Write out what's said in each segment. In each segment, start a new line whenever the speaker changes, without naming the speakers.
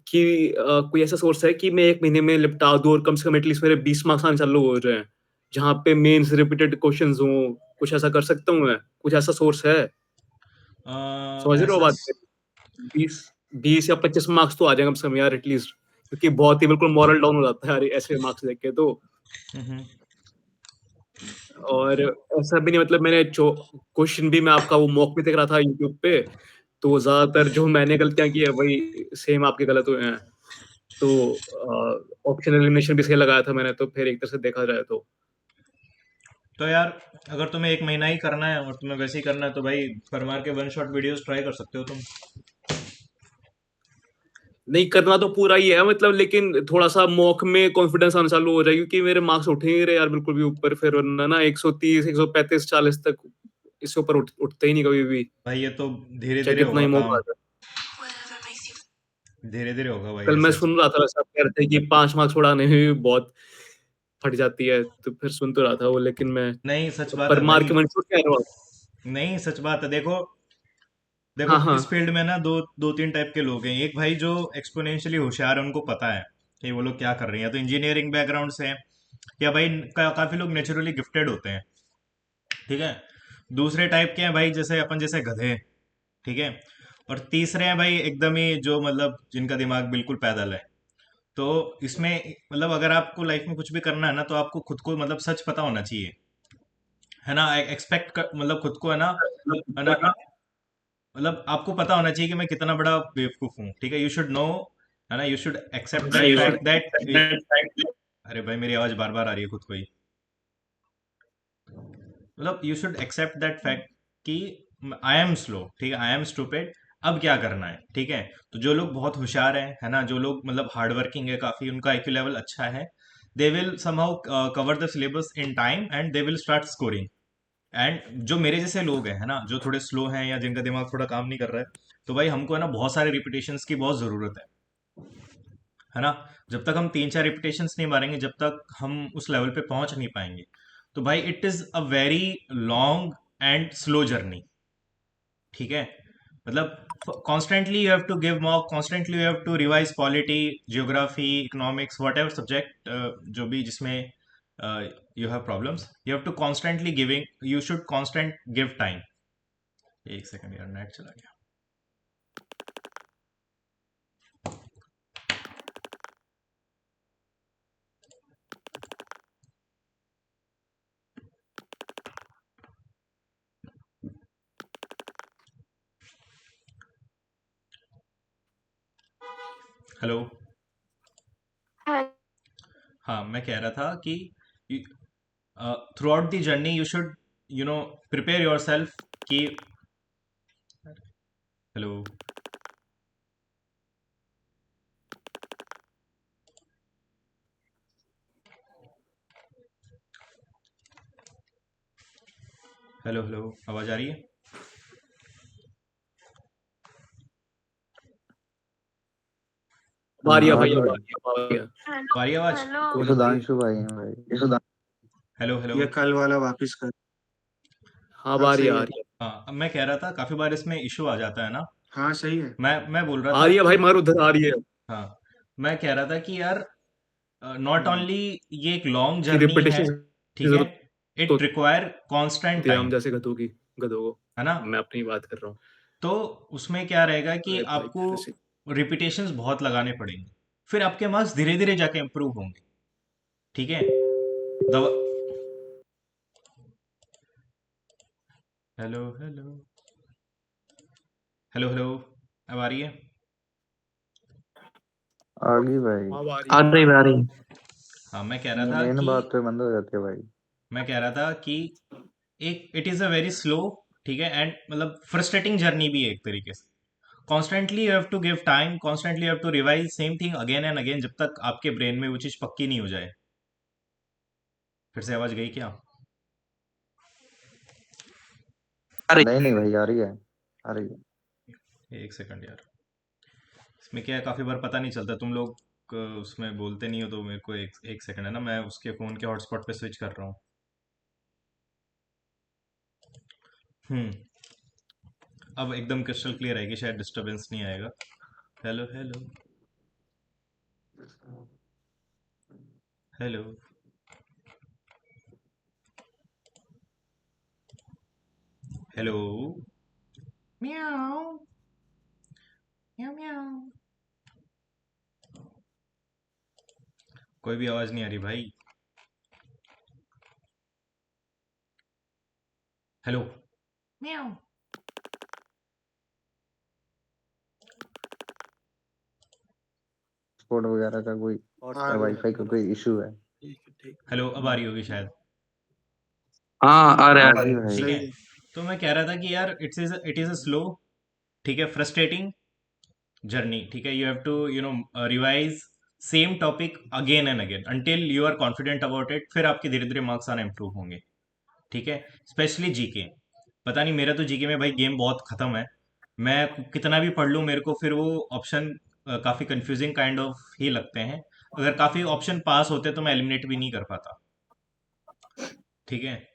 कि कोई ऐसा सोर्स है कि मैं 1 महीने में निपटा दूँ और कम से कम एटलीस्ट मेरे 20 मार्क्स आने चालू हो जाएँ, जहाँ पे मेन्स रिपीटेड क्वेश्चन्स हों, कुछ ऐसा कर सकता हूँ मैं? कुछ ऐसा सोर्स है? समझ रहे हो
ऐसा
बात मेरी? 20 या 25 मार्क्स तो आ जाएँ कम से कम यार एटलीस्ट, क्योंकि बहुत ही बिल्कुल मोरल डाउन हो जाता है यार ऐसे मार्क्स देख के तो।
हम्म।
और ऐसा भी नहीं मतलब मैंने जो क्वेश्चन भी मैं आपका वो मॉक भी देख रहा था यूट्यूब पे, तो ज़्यादातर जो मैंने गलतियाँ की है वही सेम आपकी गलत हुए हैं। तो ऑप्शन एलिमिनेशन भी सही लगाया था मैंने तो फिर एक तरह से देखा जाए तो।
तो यार, अगर तुम्हें 1 महीना ही करना है और तुम्हें वैसे ही करना है तो भाई पर मार के वन शॉट वीडियोस ट्राई कर सकते हो तुम।
नहीं करना तो पूरा ही है मतलब लेकिन थोड़ा-सा मॉक में कॉन्फिडेंस आना चालू हो जाए क्योंकि मेरे मार्क्स उठ ही नहीं रहे यार बिल्कुल भी ऊपर फिर वरना ना 130, 135, 40 तक इससे ऊपर उठते ही नहीं कभी भी,
भाई ये तो धीरे
चाहे
धीरे
कितना
होगा
ही मॉक आ
काम।
जाए।
धीरे धीरे होगा भाई
कल मैं
ऐसे।
सुन रहा था वैसे आप कह रहे थे कि 5 मार्क्स उड़ाने में भी बहुत फट जाती है, तो फिर सुन तो रहा था वो लेकिन मैं
नहीं, सच बात
पर
है
मार
भाई।
के मन छूट कह रहे हो आप?
नहीं, सच बात है। देखो, देखो
हाँ,
इस
हाँ।
फील्ड में ना दो दो तीन टाइप के लोग हैं। एक भाई जो एक्सपोनेंशियली होशियार है, उनको पता है कि वो लोग क्या कर रहे हैं, या तो इंजीनियरिंग बैकग्राउंड से हैं, या भाई काफी लोग नेचुरली गिफ्टेड होते हैं। ठीक है। दूसरे टाइप के हैं भाई जैसे अपन जैसे गधे। ठीक है। और तीसरे हैं भाई एकदम ही जो मतलब जिनका दिमाग बिल्कुल पैदल है। तो इसमें मतलब अगर आपको लाइफ में कुछ भी करना है ना, तो आपको खुद को मतलब सच पता होना चाहिए। है ना? एक्सपेक्ट मतलब खुद को है ना, मतलब आपको पता होना चाहिए कि मैं कितना बड़ा बेवकूफ हूँ। ठीक है, यू शुड नो। है ना? You should accept that fact that. अरे भाई, मेरी आवाज बार बार आ रही है खुद को ही। मतलब you should accept that fact कि आई एम स्लो। ठीक है, आई एम स्टूपिड। अब क्या करना है? ठीक है। तो जो लोग बहुत होशियार हैं, है ना, जो लोग मतलब हार्ड वर्किंग है, काफी उनका आईक्यू लेवल अच्छा है, they will somehow cover the syllabus in time and they will start scoring. And जो मेरे जैसे लोग हैं, है ना, जो थोड़े स्लो हैं या जिनका दिमाग थोड़ा काम नहीं कर रहा है, तो भाई हमको है ना बहुत सारे रिपीटेशंस की बहुत जरूरत है ना। जब तक हम 3 4 रिपीटेशंस नहीं मारेंगे, जब तक हम उस लेवल पे पहुंच नहीं पाएंगे। तो भाई it is a very long and slow journey. ठीक है। मतलब constantly you have to give mock, constantly you have to revise polity, geography, economics, whatever subject जो भी जिसमें you have problems, you have to constantly giving, you should constant give time. एक second यार, net चला गया। Hello. हाँ, मैं कह रहा था कि throughout the journey you should you know prepare your self कि। हेलो। हेलो। हेलो, आवाज आ रही है?
अब आ रही है
हाँ
भाई,
जी
अब आ
भाई।
रही है, अब आ रही है।
आ रही है आवाज?
कोई
ये
ना भाई।
सुधांशु भाई हैं भाई।
हेलो। हेलो।
ये कल वाला वापस कर।
हाँ, अब
अब
आ रही है,
सही
आ
है।
रही है।
हाँ, अब मैं कह रहा था काफी बार इसमें इशू आ जाता है ना।
हाँ सही है।
मैं बोल रहा
आ
था
रही है
कि
भाई मगर उधर आ रही है
हाँ, मैं कह रहा था कि यार नॉट
हम्म।
ओनली ये एक लॉन्ग
कि
जर्नी है।
रिपिटेशन की
ठीक है।
जरूरत तो
इट रिक्वायर कांस्टेंट
होती है हम
टाइम।
जैसे गधों को।
है ना?
मैं अपनी बात कर रहा हूँ।
तो उसमें क्या रहेगा कि
अरे भाई
आपको
फिर से
रिपीटेशंस बहुत लगाने पड़ेंगे, फिर आपके मार्क्स धीरे धीरे जाके इंप्रूव होंगे। ठीक है। दवा। हेलो। हेलो। हेलो। हेलो, अब आ रही है?
आ गई भाई।
हाँ, अब आ रही है।
आ रही।
हाँ, मैं कह रहा
ये
था
मेन
कि
बात तो बंद हो जाती है भाई।
एक it is a very slow, ठीक है, एंड मतलब फ्रस्ट्रेटिंग जर्नी भी है एक तरीके से। Constantly you have to give time, constantly you have to revise same thing again and again, जब तक आपके ब्रेन में वो चीज पक्की नहीं हो जाए। फिर से आवाज गई क्या?
नहीं नहीं भाई, आ रही है। आ रही है।
एक सेकंड यार। इसमें क्या है, काफी बार पता नहीं चलता, तुम लोग उसमें बोलते नहीं हो, तो मेरे को एक सेकंड, है ना, मैं उसके फोन के हॉटस्पॉट पे स्विच कर रहा हूँ। हम्म। अब एकदम क्रिस्टल क्लियर आएगी, शायद डिस्टरबेंस नहीं आएगा। हेलो। हेलो। हेलो। हेलो। म्याऊ म्याऊ म्याऊ। कोई भी आवाज नहीं आ रही भाई। हेलो। म्याऊ।
कोड वगैरह का कोई
आ रही है।
वाईफाई का कोई इशू है?
हेलो, अब आ रही होगी शायद।
हाँ आ रहा
आ
है।
रही है भाई।
ठीक
सही
है।
है।
तो मैं कह रहा था कि यार इट इज अ स्लो, ठीक है, फ्रस्ट्रेटिंग जर्नी। ठीक है, you have to revise same topic again and again until you are confident about it, फिर आपके धीरे धीरे मार्क्स आना इंप्रूव होंगे। ठीक है। Specially GK. पता नहीं, मेरा तो जीके में भाई गेम बहुत खत्म है। मैं कितना भी पढ़ लूँ मेरे को फिर वो ऑप्शन काफी कंफ्यूजिंग काइंड ऑफ ही लगते हैं। अगर काफी ऑप्शन पास होते तो मैं एलिमिनेट भी नहीं कर पाता। ठीक है।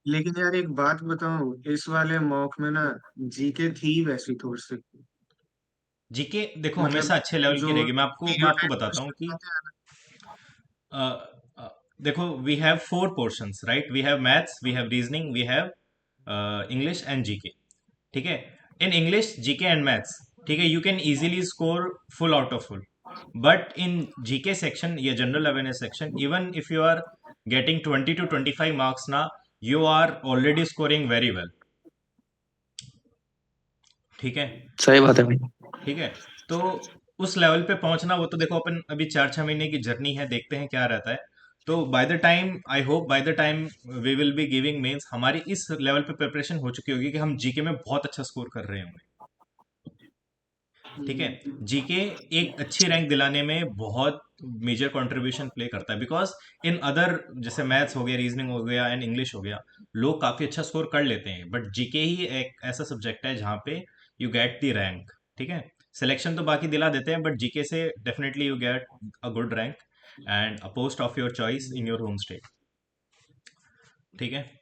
लेकिन यार एक बात बताऊं, इस वाले मॉक में ना जीके थी वैसी थोड़ी सी।
जीके देखो
मतलब
हमेशा अच्छे लेवल की
जो
रहेगी। मैं आपको
टीयर
बताता हूँ कि
क्वेश्चन होते हैं ना।
अ, अ, देखो, we have 4 portions, right? We have maths, we have reasoning, we have English and GK. ठीक है। In English, GK and maths, ठीक है, you can easily score full out of full. But in GK section या general awareness section, even if you are getting 20 to 25 marks ना, you are already scoring very well. ठीक है।
सही बात है भाई।
ठीक है। तो उस लेवल पे पहुंचना, वो तो देखो अपन अभी 4-6 महीने की जर्नी है, देखते हैं क्या रहता है। तो by the time, I hope by the time we will be giving mains, हमारी इस लेवल पे प्रिपरेशन हो चुकी होगी कि हम जीके में बहुत अच्छा स्कोर कर रहे होंगे। ठीक है। जीके एक अच्छी रैंक दिलाने में बहुत मेजर कंट्रीब्यूशन प्ले करता है, बिकॉज इन अदर, जैसे मैथ्स हो गया, रीजनिंग हो गया एंड इंग्लिश हो गया, लोग काफी अच्छा स्कोर कर लेते हैं, बट जीके ही एक ऐसा सब्जेक्ट है जहाँ पे यू गेट द रैंक। ठीक है। सिलेक्शन तो बाकी दिला देते हैं, बट जीके से definitely you get a good rank and a post of your choice in your home state. ठीक है।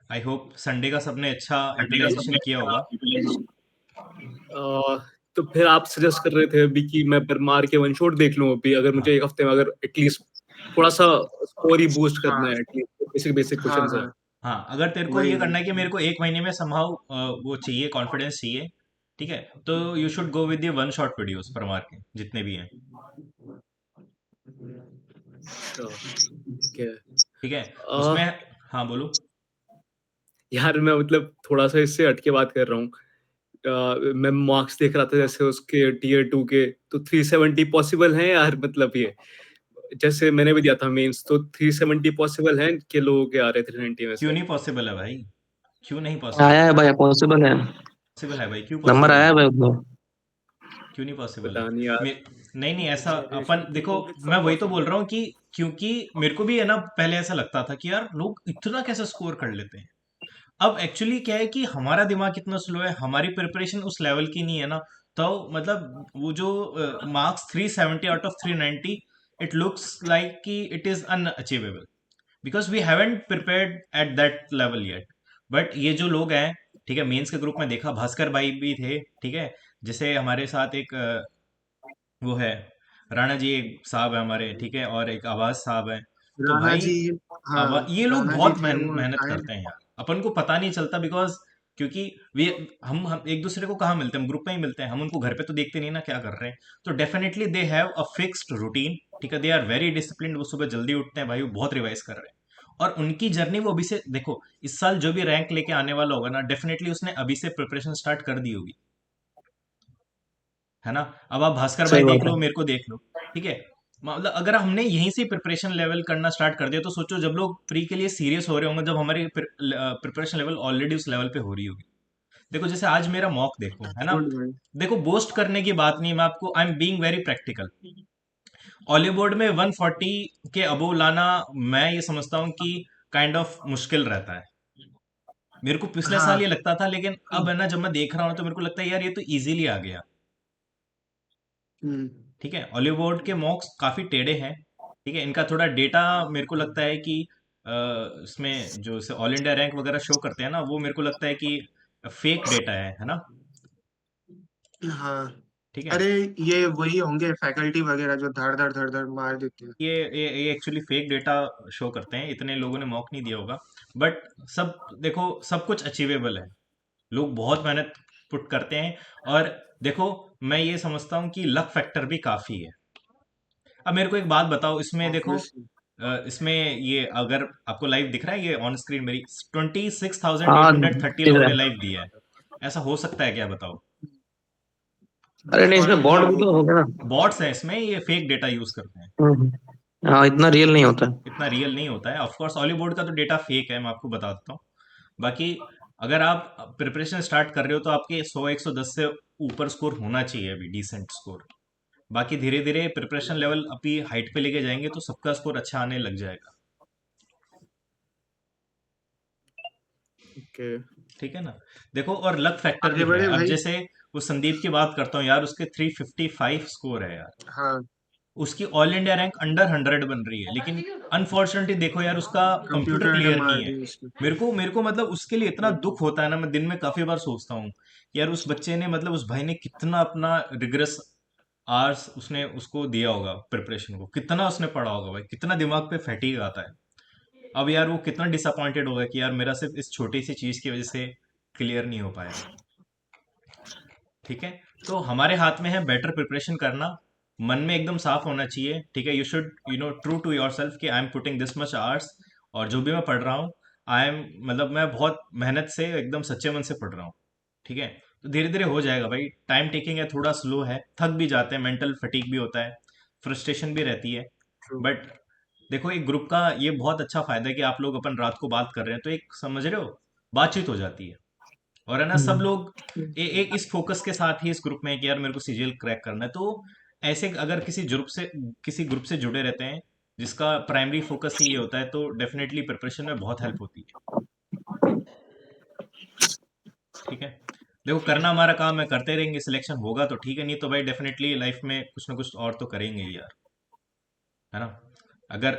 आई होप संडे का सबने अच्छा यूटिलाइजेशन किया होगा।
तो फिर आप सजेस्ट कर रहे थे अभी कि मैं फिर मार के वन शॉट देख लूं अभी, अगर मुझे
हाँ।
एक हफ्ते में अगर एटलीस्ट थोड़ा सा स्कोर ही बूस्ट करना
हाँ
है, एटलीस्ट बेसिक बेसिक
हाँ
क्वेश्चन है।
हाँ।
हाँ, अगर तेरे को
वही
ये
वही।
करना है कि मेरे को 1 महीने में समहाउ वो चाहिए, कॉन्फिडेंस चाहिए, ठीक है, तो you should go with the one shot videos पर मार के, जितने भी हैं।
अच्छा, ठीक है।
ठीक है।
अ,
उसमें, हाँ बोलो।
यार मैं मतलब थोड़ा सा इससे हटके बात कर रहा हूँ। मैं मार्क्स देख रहा था जैसे उसके टीयर 2 के, तो 370 पॉसिबल है यार, मतलब ये जैसे मैंने भी दिया था मेंस, तो 370 पॉसिबल है कि लोगों के आ रहे 390 में
क्यों
से।
नहीं पॉसिबल है भाई? क्यों नहीं पॉसिबल
आया
है?
है भाई, पॉसिबल है।
पॉसिबल है भाई, क्यों
नंबर
पॉसिबल
आया
है?
है भाई उसको।
क्यों नहीं पॉसिबल है?
पता नहीं यार।
नहीं नहीं, ऐसा अपन
जनरेशन
देखो,
के होंगे
मैं
सब
वही तो बोल
पॉसिबल
रहा
है।
हूँ कि क्योंकि मेरे को भी है ना, पहले ऐसा लगता था कि यार लोग इतना कैसे स्कोर कर लेते हैं। अब एक्चुअली क्या है कि हमारा दिमाग इतना स्लो है, हमारी प्रिपरेशन उस लेवल की नहीं है ना। तो मतलब वो जो marks 370 out of 390, it looks like कि it is unachievable, because we haven't prepared at that level yet. But ये जो लोग हैं, ठीक है, मेंस के ग्रुप में देखा, भास्कर भाई भी थे, ठीक है, जैसे हमारे साथ एक वो है, राणा जी एक साहब है हमारे, ठीक है, और एक आवाज साहब है। तो
राणा
भाई
जी। हाँ।
ये लोग
राणा जी
बहुत
थे वो
मेहनत
शायद।
करते हैं यार, अपन को पता नहीं चलता, बिकॉज क्योंकि वे हम एक दूसरे को कहाँ मिलते हैं? हम ग्रुप में ही मिलते हैं, हम उनको घर पे तो देखते नहीं ना क्या कर रहे हैं। तो definitely they have a fixed routine, ठीक है, दे आर वेरी डिसिप्लिन्ड, वो सुबह जल्दी उठते हैं भाई, वो बहुत रिवाइज कर रहे हैं। और उनकी जर्नी वो अभी से देखो, इस साल जो भी रैंक लेके आने वाला होगा ना, डेफिनेटली उसने अभी से प्रिपरेशन स्टार्ट कर दी होगी, है ना? अब आप भास्कर भाई
सही
देख
बात
लो,
है।
मेरे को देख लो, ठीक है। मतलब अगर हमने यहीं से प्रिपरेशन लेवल करना स्टार्ट कर दिया, तो सोचो जब लोग प्री के लिए सीरियस हो रहे होंगे, जब हमारी प्रिपरेशन लेवल ऑलरेडी उस लेवल पे हो रही होगी। देखो जैसे आज मेरा मॉक देखो, है ना?
गुड भाई।
देखो बोस्ट करने की बात नहीं, मैं आपको, I am being very practical. Olive board में 140 के अबोव लाना, मैं ये समझता हूँ कि काइंड ऑफ मुश्किल रहता है। मेरे को पिछले साल
हाँ।
ये लगता था, लेकिन अब है ना, जब मैं देख रहा हूँ तो मेरे को लगता है यार ये तो इजीली आ गया।
हम्म।
ठीक है। ऑलिव बोर्ड के मॉक्स काफी टेढ़े हैं। ठीक है, इनका थोड़ा डेटा मेरे को लगता है कि इसमें जो ऑल इंडिया रैंक वगैरह शो करते हैं ना, वो मेरे को लगता है कि फेक डेटा है ना?
हाँ।
ठीक है।
अरे ये वही होंगे फैकल्टी वगैरह जो धड़ धड़ मार देते हैं।
ये एक्चुअली फेक डेटा शो करते हैं, इतने लोगों ने मॉक नहीं दिया होगा। बट सब देखो, सब कुछ अचीवेबल है, लोग बहुत मेहनत पुट करते हैं। और देखो, मैं ये समझता हूँ कि लक फैक्टर भी काफी है। अब मेरे को एक बात बताओ, इसमें देखो,
ऑब्वियसली।
इसमें ये अगर आपको लाइव दिख रहा है, ये ऑन स्क्रीन मेरी 26,830
दिख
लोगों
रहा
ने
है।
लाइव दिया है। ऐसा हो सकता है क्या, बताओ?
अरे नहीं, इसमें बॉट भी
देखो
तो होगा ना।
बॉट्स है इसमें, ये फेक डेटा यूज करते हैं।
हाँ, इतना रियल नहीं होता।
इतना रियल नहीं होता है। ऑफ कोर्स हॉलीवुड का तो डेटा फेक है, मैं आपको बता देता हूँ। बाकी अगर आप प्रिपरेशन स्टार्ट कर रहे हो तो आपके 100-110 से ऊपर स्कोर होना चाहिए, अभी डिसेंट स्कोर। बाकी धीरे धीरे प्रिपरेशन लेवल अभी हाइट पे लेके जाएंगे तो सबका स्कोर अच्छा आने लग जाएगा।
ओके।
ठीक है ना? देखो, और लक फैक्टर भी
आगे
है।
बढ़े
अब
भाई।
जैसे वो संदीप की बात करता हूँ यार, उसके 355 स्कोर है यार।
हाँ,
उसकी ऑल इंडिया रैंक अंडर 100 बन रही है, लेकिन अनफॉर्चुनेटली देखो यार, उसका कंप्यूटर
कंप्यूटर ने
क्लियर नहीं
मार
है।
दी उसको।
मेरे को मतलब उसके लिए इतना दुख होता है ना, मैं दिन में काफी बार सोचता हूँ यार, उस बच्चे ने मतलब उस भाई ने कितना अपना रिग्रेस आवर्स उसने उसको दिया होगा, प्रिपरेशन को कितना उसने पढ़ा होगा भाई, कितना दिमाग पे फैटीग आता है। अब यार वो कितना डिसअपॉइंटेड होगा कि यार मेरा सिर्फ इस छोटी सी चीज की वजह से क्लियर नहीं हो पाया। ठीक है। तो हमारे हाथ में है बेटर प्रिपरेशन करना, मन में एकदम साफ होना चाहिए। ठीक है, you should true to yourself कि I am putting this much hours, और जो भी मैं पढ़ रहा हूँ, आई एम मतलब मैं बहुत मेहनत से एकदम सच्चे मन से पढ़ रहा हूँ। ठीक है। तो धीरे धीरे हो जाएगा भाई, टाइम टेकिंग है, थोड़ा स्लो है, थक भी जाते हैं, मेंटल फटीग भी होता है, फ्रस्ट्रेशन भी रहती है।
ट्रू।
बट देखो, एक ग्रुप का ये बहुत अच्छा फायदा है कि आप लोग अपन रात को बात कर रहे हैं तो एक समझ रहे हो, बातचीत हो जाती है। और है ना, सब लोग एक इस फोकस के साथ ही इस ग्रुप में है कि यार मेरे को सीजीएल क्रैक करना है। तो ऐसे अगर किसी ग्रुप से जुड़े रहते हैं जिसका प्राइमरी फोकस ही ये होता है, तो डेफिनेटली प्रिपरेशन में बहुत हेल्प होती है। ठीक है। देखो, करना हमारा काम है, करते रहेंगे, सिलेक्शन होगा तो ठीक है, नहीं तो भाई डेफिनेटली लाइफ में कुछ ना कुछ और तो करेंगे ही यार, है ना? अगर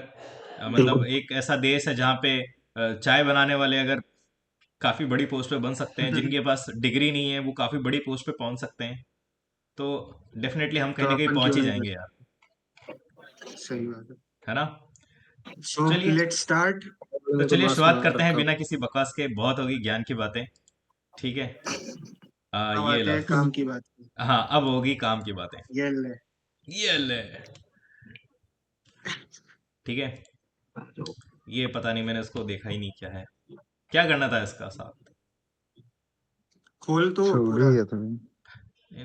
मतलब
बिल्कुल।
एक ऐसा देश है जहाँ पे चाय बनाने वाले अगर काफी बड़ी पोस्ट पे बन सकते हैं, जिनके पास डिग्री नहीं है वो काफी बड़ी पोस्ट पे पहुंच सकते हैं, तो डेफिनेटली हम कहीं
तो
ना कहीं
अपन
पहुंच
क्यों
ही
नहीं
जाएंगे
कर।
यार।
सही बात है।
है ना?
सो
चलिए,
लेट्स स्टार्ट।
तो
मैंने तो
चलिए
मास्क
शुरुआत
लगा
करते हैं
रखा।
बिना किसी बकवास के, बहुत होगी ज्ञान की बातें। ठीक है।
अब
ये
आते
लो।
हैं काम की बात पे।
हाँ, अब होगी काम की बातें।
ये ले।
ये ले। ठीक है। ये पता नहीं, मैंने उसको देखा ही नहीं, क्या है, क्या करना था इसका साथ?
खोल तो
छोड़ ही
पूरा।
दिया तुम्हें।
है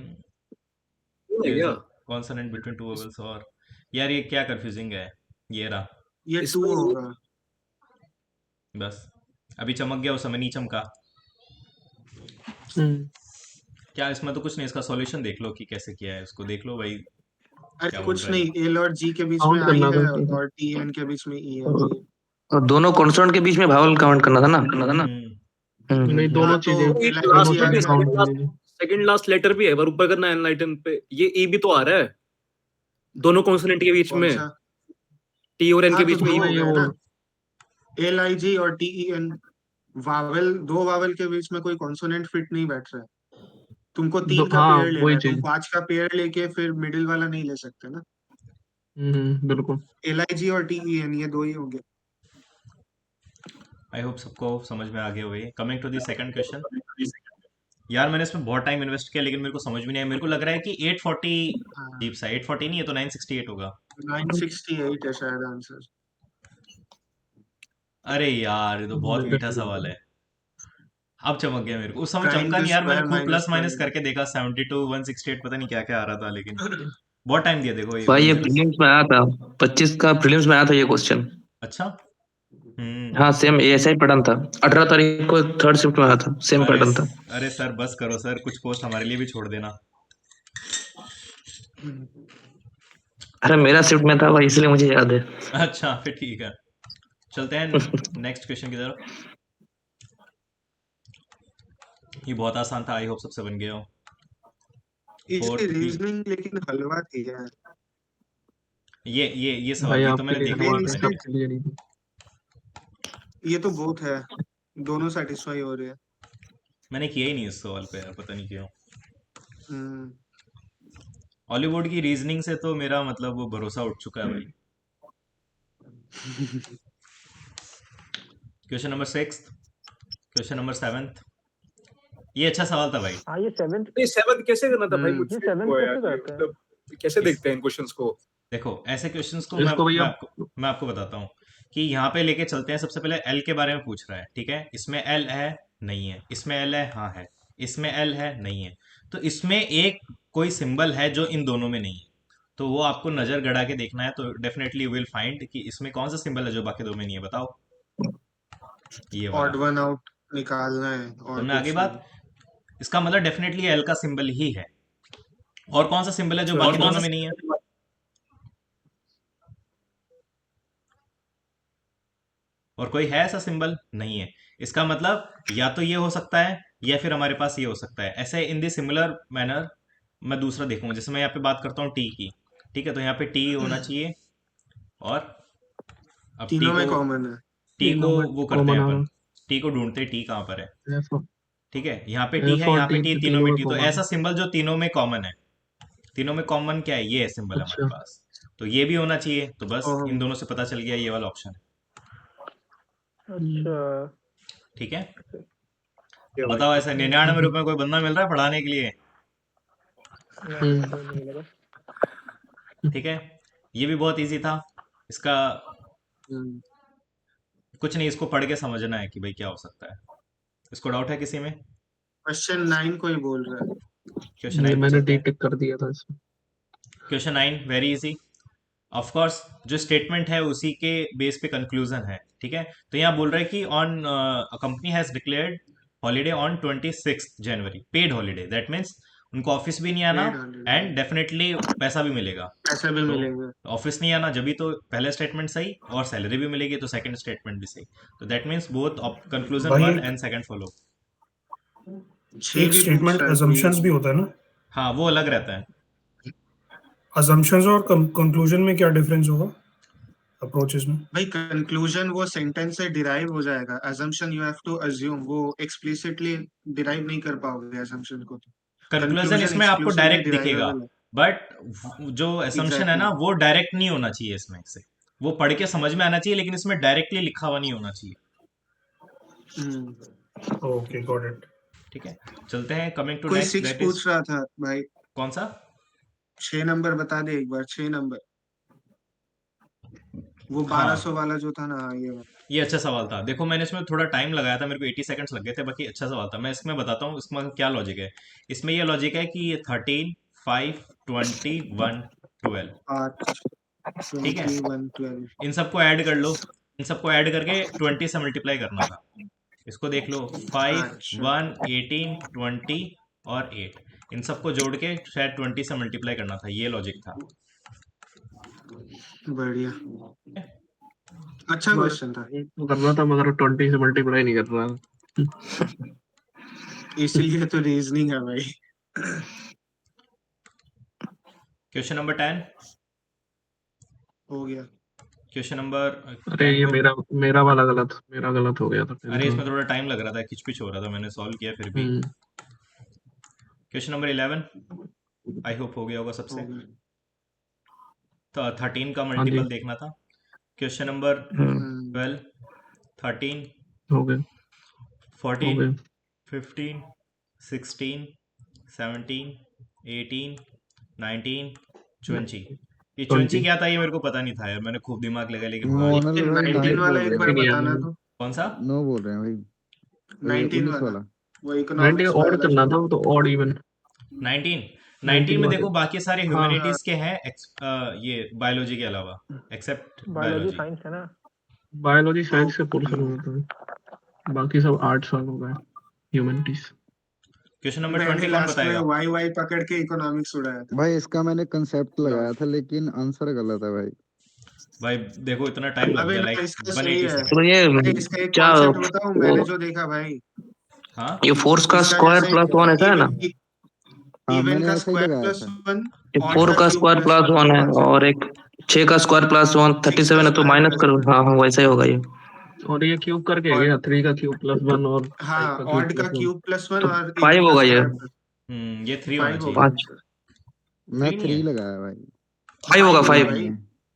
देयर इज
क्या
अ कॉन्सोनेंट बिटवीन टू वोवेल्स, और यार ये क्या कंफ्यूजिंग है। ये रहा।
ये टू
इसमें ये।
होगा।
बस, अभी चमक गया, उस समय नहीं चमका।
हम्म।
क्या इसमें तो कुछ नहीं, इसका सॉल्यूशन देख लो कि कैसे किया है, उसको देख लो भाई,
अरे
क्या बोल
कुछ
रहा है।
नहीं, एल और जी के बीच में
काउंट
आई
करना
है
था ठीक है।
और टी एन के बीच में ई है
और
वही।
और दोनों कॉन्सोनेंट के बीच में भावल काउंट करना था ना।
नहीं,
हम्म।
दोनों
हाँ तो
चीजें,
एल आई
दोनों
जी आ
चीजें
गया।
काउंट करनी थी।
सेकंड लास्ट लेटर भी है पर ऊपर करना है एनलाइटन पे, ये ई भी तो आ रहा है दोनों कॉन्सोनेंट के बीच
कौन
में।
सा?
टी और एन के
हाँ तो
बीच में ई
दो
मैं
हो
ये
होगा।
गए ना।
बोल
एल आई जी और टी ई एन। वावेल, दो वावेल के बीच में कोई कॉन्सोनेंट फिट नहीं बैठ रहा है। तुमको तीन का
हाँ
पेयर लेना
वही
है, तुम
चीज।
5 का पेयर लेके फिर मिडिल वाला नहीं ले सकते ना।
बिल्कुल।
एल आई जी और टी ई एन ये दो ही होंगे।
आई होप सबको समझ में आ गए हुए। Coming to the second question. यार मैंने इसमें बहुत टाइम इन्वेस्ट किया, लेकिन मेरे को समझ में नहीं आया। मेरे को लग रहा है कि 840
हाँ,
डीप सा, 840 नहीं है तो 968 होगा।
968 है शायद आंसर।
अरे यार, ये तो बहुत मीठा सवाल
बिल्कुल।
है। अब चमक गया मेरे को, उस समय
प्राइम
चमका
द
नहीं यार, मैंने
स्क्वायर
खूब
माइनस
प्लस माइनस
स्क्वायर।
करके देखा, 72 168 पता नहीं क्या क्या आ रहा था, लेकिन बहुत टाइम दिया देखो ये
भाई ये
क्वेश्चंस।
प्रीलिम्स में आया था। 25 का प्रीलिम्स में आया था ये क्वेश्चन।
अच्छा। हम्म।
हाँ सेम ऐसा ही पैटर्न था। 18 तारीख को थर्ड शिफ्ट में आया था, सेम
अरे
पैटर्न था।
अरे सर, बस करो सर, कुछ पोस्ट हमारे लिए भी छोड़ देना।
अरे मेरा शिफ्ट में था भाई, इसलिए मुझे याद है।
अच्छा, फिर ठीक है, चलते हैं नेक्स्ट क्वेश्चन की तरफ। ये बहुत आसान था, आई होप सबसे बन गया हो।
इसकी
40।
रीजनिंग लेकिन हलवा थी यार।
ये सवाल
भाई
ये तो
आपके
मैंने
लिए
देखा ही
हलवा
मेन
नहीं
था,
था।
इसमें
सबके लिए नहीं था।
ये तो बहुत है। दोनों सेटिस्फाई हो रहे हैं।
मैंने किया ही नहीं इस सवाल पे यार, पता नहीं क्यों।
हम्म।
हॉलीवुड की रीजनिंग से तो मेरा मतलब वो भरोसा उठ चुका है भाई। Question number 6, question number 7। ये अच्छा सवाल था भाई।
हाँ ये 7th
ये 7 कैसे करना था भाई,
हम्म,
मुझसे
ये 7th
हुआ यार
कैसे
ये,
करते हैं?
मतलब कैसे
इस
देखते हैं इन क्वेश्चंस को?
देखो ऐसे क्वेश्चंस को
इसको भैया
मैं आपको बताता हूँ कि यहाँ पे लेके चलते हैं। सबसे पहले एल के बारे में पूछ रहा है, ठीक है। इसमें एल है, नहीं है। इसमें एल है, हाँ है। इसमें एल है, नहीं है। तो इसमें एक कोई सिंबल है जो इन दोनों में नहीं है, तो वो आपको नजर गड़ा के देखना है। तो डेफिनेटली यू विल फाइंड कि इसमें कौन सा सिंबल है जो बाकी दो में नहीं है। बताओ। ये
ऑड
वाला।
वन आउट निकालना है और
तुमने आगे
कुछ
बात,
नहीं।
इसका मतलब डेफिनेटली एल का सिंबल ही है। और कौन सा सिंबल है जो
और
बाकी
कौन
दोनों
सा
में नहीं है? और कोई है ऐसा सिंबल? नहीं है। इसका मतलब या तो ये हो सकता है या फिर हमारे पास ये हो सकता है। ऐसे इन दी सिमिलर मैनर मैं दूसरा देखूंगा। जैसे मैं यहाँ पे बात करता हूँ टी की, ठीक है, तो यहाँ पे टी होना चाहिए। और अब
तीनों में कॉमन है।
टी को
तीनों में
वो करते
कॉमन
हैं
आ
अपन,
रहा
टी को ढूंढते हैं टी कहाँ पर है।
है।
ठीक है, यहाँ पे टी है,
F और
यहाँ पे
T
टी,
तो
तीनों में
में
टी। तो
कॉमन
ऐसा
है।
सिंबल जो तीनों में कॉमन है। तीनों में कॉमन क्या है? ये है सिंबल हमारे
अच्छा
पास। तो ये भी होना चाहिए। तो बस
ओह,
इन दोनों से पता चल गया ये वाला ऑप्शन है।
अच्छा
ठीक है,
ये भाई?
बताओ ऐसा 99 रुपए में कोई बंदा मिल रहा है पढ़ाने के लिए?
नहीं कोई नहीं लगा।
ठीक है, ये भी बहुत इजी था। इसका
हम्म,
कुछ नहीं, इसको पढ़ के समझना है कि भाई क्या हो सकता है। इसको डाउट है किसी में?
क्वेश्चन 9 कोई बोल रहा है।
क्वेश्चन
ये
9 पे
मैंने
चलते
डी
हैं।
टिक कर दिया था इसमें।
Question 9 very easy. Of course जो स्टेटमेंट है उसी के बेस पे कंक्लूजन है, ठीक है। तो यहाँ बोल रहा है कि on company has declared holiday on 26 January, paid holiday. That means उनको ऑफिस भी नहीं आना
पेड हॉलीडे
एंड डेफिनेटली पैसा भी मिलेगा।
पैसे भी
तो
मिलेंगे।
ऑफिस नहीं आना जब भी तो पहले स्टेटमेंट सही, और सैलरी भी मिलेगी तो सेकंड स्टेटमेंट भी सही। तो दैट मीन्स बोथ कंक्लूजन
भाई
1 एंड सेकंड फॉलो।
6
एक
भी पूछ
स्टेटमेंट
रहा है कोई।
अजम्पशंस भी होता है ना?
हाँ वो अलग रहता है।
अजम्पशंस और कंक्लूजन में क्या डिफरेंस होगा अप्रोचेस में?
भाई कंक्लूजन वो सेंटेंस से डिराइव हो जाएगा, assumption you have to assume, वो एक्सप्लिसिटली डिराइव नहीं कर पाओगे अजम्पशन को। तो
कंक्लूजन
कंक्लूजन
इसमें आपको
एक्सक्लूसिवली
डायरेक्ट दिखेगा,
डिराइवेबल है।
बट जो असम्पशन है ना
एग्जैक्टली।
वो डायरेक्ट नहीं होना चाहिए इसमें से। वो पढ़ के समझ में आना चाहिए, लेकिन इसमें डायरेक्टली लिखा हुआ नहीं होना चाहिए।
Okay got it.
ठीक है, चलते हैं कमिंग टू
कोई
नेक्स्ट
6
दैट इज
पूछ रहा था भाई।
कौन सा?
6 नंबर बता दे एक बार, 6 नंबर, वो
हाँ
1200 वाला जो था ना। हाँ, ये वाला।
ये अच्छा सवाल था। देखो मैंने इसमें थोड़ा टाइम लगाया था, मेरे को 80 सेकंड्स लग गए थे, बाकी अच्छा सवाल था। मैं इसमें बताता हूँ इसमें क्या लॉजिक है। इसमें ये लॉजिक है कि ये 13, 5, 20, 1, 12,
8
ठीक है,
21 12।
इन सबको ऐड कर लो। इन सबको ऐड करके 20 से मल्टीप्लाई करना था। इसको देख लो, 5,
अच्छा
1, 18, 20 और 8, इन सबको जोड़ के शायद 20 से मल्टीप्लाई करना था। ये लॉजिक था।
बढ़िया, अच्छा क्वेश्चन था।
तो कर रहा था मगर 20 से मल्टीप्लाई नहीं कर रहा था।
इसीलिए तो रीजनिंग है भाई।
Question number 10।
हो गया।
क्वेश्चन नंबर
अरे
10
ये
को,
मेरा वाला मेरा गलत हो गया था
अरे
10th
इसमें
में।
थोड़ा टाइम लग रहा था, खिचपिच हो रहा था, मैंने सॉल्व किया फिर भी।
हम्म,
क्वेश्चन नंबर 11 आई होप हो गया होगा सबसे।
हो गया।
तो 13 का
हाँ जी
मल्टीपल देखना था। क्वेश्चन नंबर 12, 13,
हो गए
14, 15, 16, 17, 18, 19, 20। ये 20 क्या था ये मेरे को पता नहीं था यार, मैंने खूब दिमाग लगा लेके भगा दिया।
मोनल भाई
19
9
वाला
बोल
एक
रहे
बार
हैं।
बताना तो।
कौन सा?
नो बोल रहे हैं भाई,
19
19
वाला,
वाला।
वो
90
इकोनॉमिक्स
ऑड
वाला
करना
जो।
था, वो तो ऑड इवन
19
19
में
वाले।
देखो बाकी सारे
हाँ
ह्यूमैनिटीज के हैं ये बायोलॉजी के अलावा, एक्सेप्ट
बायोलॉजी
बायोलॉजी।
साइंस है ना।
बायोलॉजी साइंस से
ओके।
पोर्शन होता है, बाकी सब आर्ट्स वाला हो गए ह्यूमैनिटीज।
क्वेश्चन नंबर
मैंने
20 कौन
लास्ट में
बताएगा?
वाई वाई पकड़ के इकोनॉमिक्स उड़ाया था।
भाई इसका मैंने कंसेप्ट लगाया
लॉस।
था लेकिन आंसर गलत है भाई।
भाई देखो इतना टाइम लग
अबे
गया,
ना,
लाइक
इसका सही
180
है
सेकंड।
तो ये
भाई। इसका एक
क्या
कॉन्सेप्ट बताऊं
वो
मैंने जो देखा भाई।
हाँ
ये फोर्स का
इसका
स्क्वायर
जैसे
प्लस 1 ऐसा है ना?
हाँ
इवन
मैंने
का
ऐसा ही
स्क्वायर
लगाया
प्लस
था।
1,
ये
ऑड
4
का
का
क्यूब
स्क्वायर
प्लस
प्लस
1
1
वो
है,
कॉन्सेप्ट।
और एक 6 का स्क्वायर प्लस 1
6 का
37 है, तो
स्क्वायर
माइनस
प्लस
करो।
1।
हाँ हाँ वैसा ही होगा ये।
और ये क्यूब करके है
और
क्या? 3 का क्यूब प्लस 1 और 5
हाँ,
का क्यूब
ऑड का
प्लस 1।
क्यूब प्लस 1
तो
और
5
इवन का
होगा ये।
स्क्वायर प्लस
ये 3 होना
5 होगा
5
चाहिए।
आंसर।
मैं
थ्री नहीं
3
है?
लगाया भाई।
5 होगा,
फाइव है
5।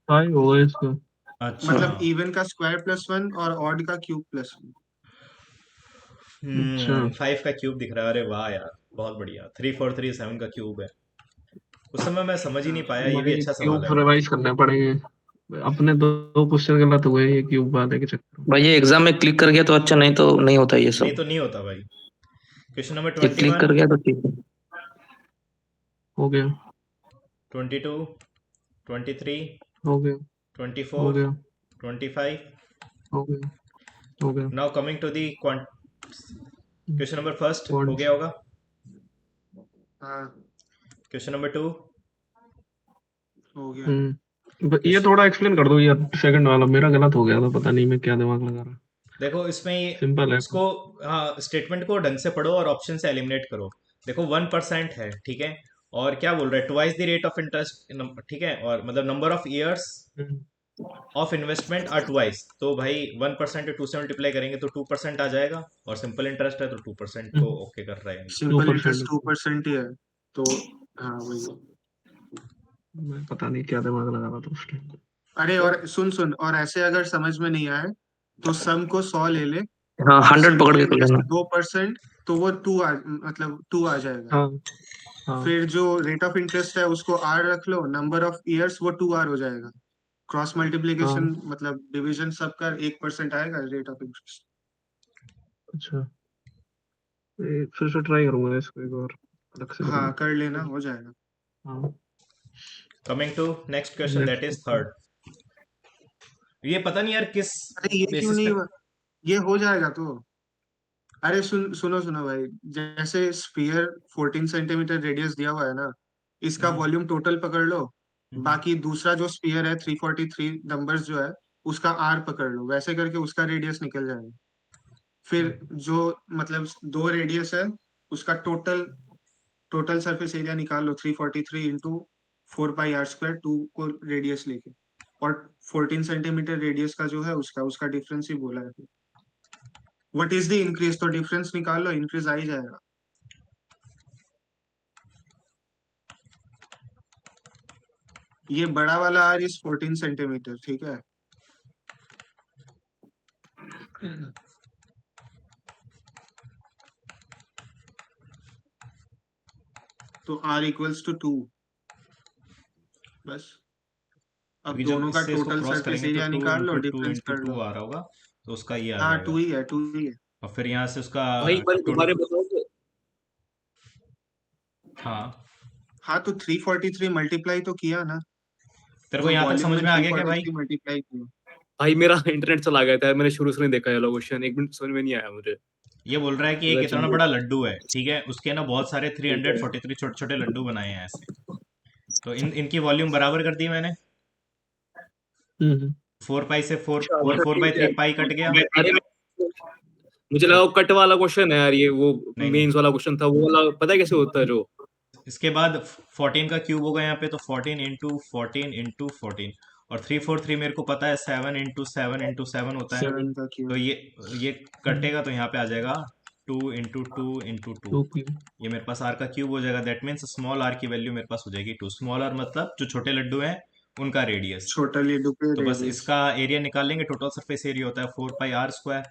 भाई,
5 होगा इसका।
अच्छा।
मतलब इवन का स्क्वायर प्लस वन और ऑड का क्यूब प्लस वन।
अच्छा
5 का क्यूब दिख रहा है, अरे वाह यार, बहुत बढ़िया। 3 4 3 7 का क्यूब है। उस समय मैं समझ ही नहीं पाया, ये भी
भाई
अच्छा सवाल
क्यूब
है।
रिवाइज करने पड़ेंगे। अपने दो क्वेश्चन गलत हुए ये क्यूब वाले के चक्कर में।
भाई ये एग्जाम में क्लिक कर गया तो अच्छा, नहीं तो नहीं होता ये
नहीं
सब।
तो नहीं होता भाई। क्वेश्चन नंबर
ये क्लिक
21,
कर गया तो ठीक है।
हो गया
22, 23,
हो गया
24,
हो गया
25।
हो गया हो गया।
Now coming to the question number first, हो
Quants।
गया होगा।
हाँ
क्वेश्चन नंबर 2।
हो गया।
ये थोड़ा एक्सप्लेन कर दो यार, सेकंड वाला मेरा गलत हो गया था, पता नहीं मैं क्या दिमाग लगा रहा।
देखो इसमें
सिंपल है।
इसको, हाँ, स्टेटमेंट को ढंग से पढ़ो और ऑप्शन से एलिमिनेट करो। देखो 1% है, ठीक है, और क्या बोल रहा है, twice the rate of interest, ठीक है, और मतलब number of years
hmm,
of investment are twice. तो भाई 1% 2 से मल्टीप्लाई करेंगे तो 2% आ जाएगा, और सिंपल इंटरेस्ट है तो 2% तो ओके कर रहे हैं।
सिंपल
2%।
इंटरेस्ट 2% ही है, तो हाँ वही।
मैं पता नहीं क्या दिमाग लगा रहा था उस टाइम।
अरे और सुन सुन, और ऐसे अगर समझ में नहीं आए तो सम को 100 ले ले,
हाँ,
और
100 पकड़
सिंपल
के कर
इंटरेस्ट
लेना।
2%, तो वो मतलब 2 आ जाएगा।
हाँ हाँ
फिर जो रेट ऑफ इंटरेस्ट है उसको आर रख लो, नंबर ऑफ ईयर्स वो 2R हो जाएगा। क्रॉस
हाँ।
मल्टीप्लीकेशन मतलब डिवीजन सबका 1% आएगा रेट ऑफ इंटरेस्ट।
अच्छा फिर से ट्राई करूंगा इसको एक बार अलग से
हाँ
करूंगा।
कर लेना, हो जाएगा।
हाँ
coming to next question, that is
next.
Third. ये पता नहीं यार किस
अरे ये क्यों
बेसिस
नहीं
पे।
हुआ? ये हो जाएगा तो। अरे सुनो सुनो भाई, जैसे स्फीयर 14 सेंटीमीटर रेडियस दिया हुआ है ना, इसका
हम्म,
वॉल्यूम टोटल पकड़ लो,
हम्म,
बाकी दूसरा जो स्फीयर है 343 नंबर्स जो है उसका आर पकड़ लो, वैसे करके उसका रेडियस निकल जाएगा। फिर जो मतलब दो रेडियस है उसका टोटल टोटल सरफेस एरिया निकाल लो, 343 इंटू 4 पाई r² 2 को रेडियस लेके, और 14 सेंटीमीटर रेडियस का जो है उसका उसका डिफरेंस ही बोला है। व्हाट इज द इंक्रीज, तो डिफरेंस निकाल लो, इंक्रीज आ ही जाएगा। ये बड़ा वाला आर इज 14 सेंटीमीटर, ठीक है। तो आर इक्वल्स टू 2, बस। अब
क्योंकि जब
दोनों का
इससे इसको
टोटल
क्रॉस
सरफेस
करेंगे तो
एरिया
2
निकाल लो,
इंटू टू
डिफरेंस
इंटू
कर
टू
लो।
आ रहा होगा, तो उसका ये आ
हाँ
जाएगा।
2 ही है, 2 ही है।
और फिर यहाँ से उसका
भाई एक बार दोबारा बताओ।
हाँ,
हाँ तो 343 मल्टीप्लाई तो किया ना,
तेरे को
जो
यहाँ तक
वॉल्यूम
समझ
में
में आ गया क्या भाई?
343 मल्टीप्लाई किया।
भाई मेरा इंटरनेट चला गया था, मैंने शुरू से नहीं देखा ये वाला क्वेश्चन, एक मिनट समझ में नहीं आया मुझे।
ये बोल रहा है कि एक
पता
इतना
चल
बड़ा लड्डू है, ठीक है, उसके ना बहुत सारे
ठीक है।
343 छोटे छोटे लड्डू बनाए हैं ऐसे। तो इनकी वॉल्यूम बराबर कर दी मैंने।
हम्म
4 पाई से 4
अच्छा
और
अच्छा
4 बाई
ठीक है।
3 पाई कट गया।
अरे मुझे लगा वो कट वाला क्वेश्चन है यार, ये वो
नहीं नहीं,
मेंस वाला क्वेश्चन था वो वाला, पता है कैसे होता है जो।
इसके बाद 14 का क्यूब होगा यहाँ पे, तो 14 इंटू 14 और 343 मेरे को पता है 7 इंटू 7 होता है।
7 का
तो
क्यूब।
ये कटेगा तो यहाँ पे आ जाएगा 2 इंटू 2 इंटू 2।
टू की।
ये मेरे पास आर का क्यूब हो जाएगा। दैट मीन्स स्मॉल आर की वैल्यू मेरे पास हो जाएगी 2। स्मॉल आर मतलब जो छोटे लड्डू हैं उनका रेडियस।
छोटा लड्डू पे
तो बस
रेडियस।
इसका एरिया निकाल लेंगे। टोटल सरफेस एरिया होता है 4 पाई r²।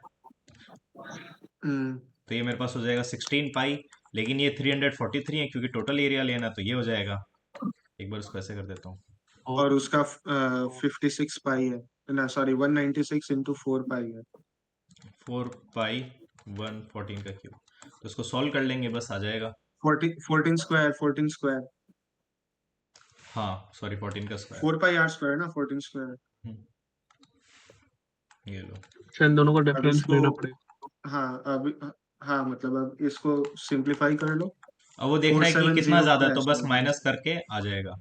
हम्म
तो ये मेरे पास हो जाएगा 16 पाई। लेकिन ये 343 है क्योंकि टोटल एरिया लेना, तो ये हो जाएगा, एक बार इसको ऐसे कर देता हूँ,
और उसका 56 पाई है ना, सॉरी 196 इंटू 4 पाई है।
4 पाई 114 का क्यूब। तो इसको सॉल्व कर लेंगे, बस आ जाएगा।
14 स्क्वायर, 14 स्क्वायर,
हाँ सॉरी, 14 का स्क्वायर।
4 पाई r² ना, 14 स्क्वायर।
ये लो।
अच्छा इन दोनों का
अब
डिफरेंस
इसको,
लेना पड़ेगा।
हाँ अब, हाँ मतलब अब इसको सिंप्लीफाई कर लो।
अब वो देखना है कि कितना ज्यादा है,
4704
तो
ऐसा
बस
आ जाएगा।
माइनस करके आ जाएगा।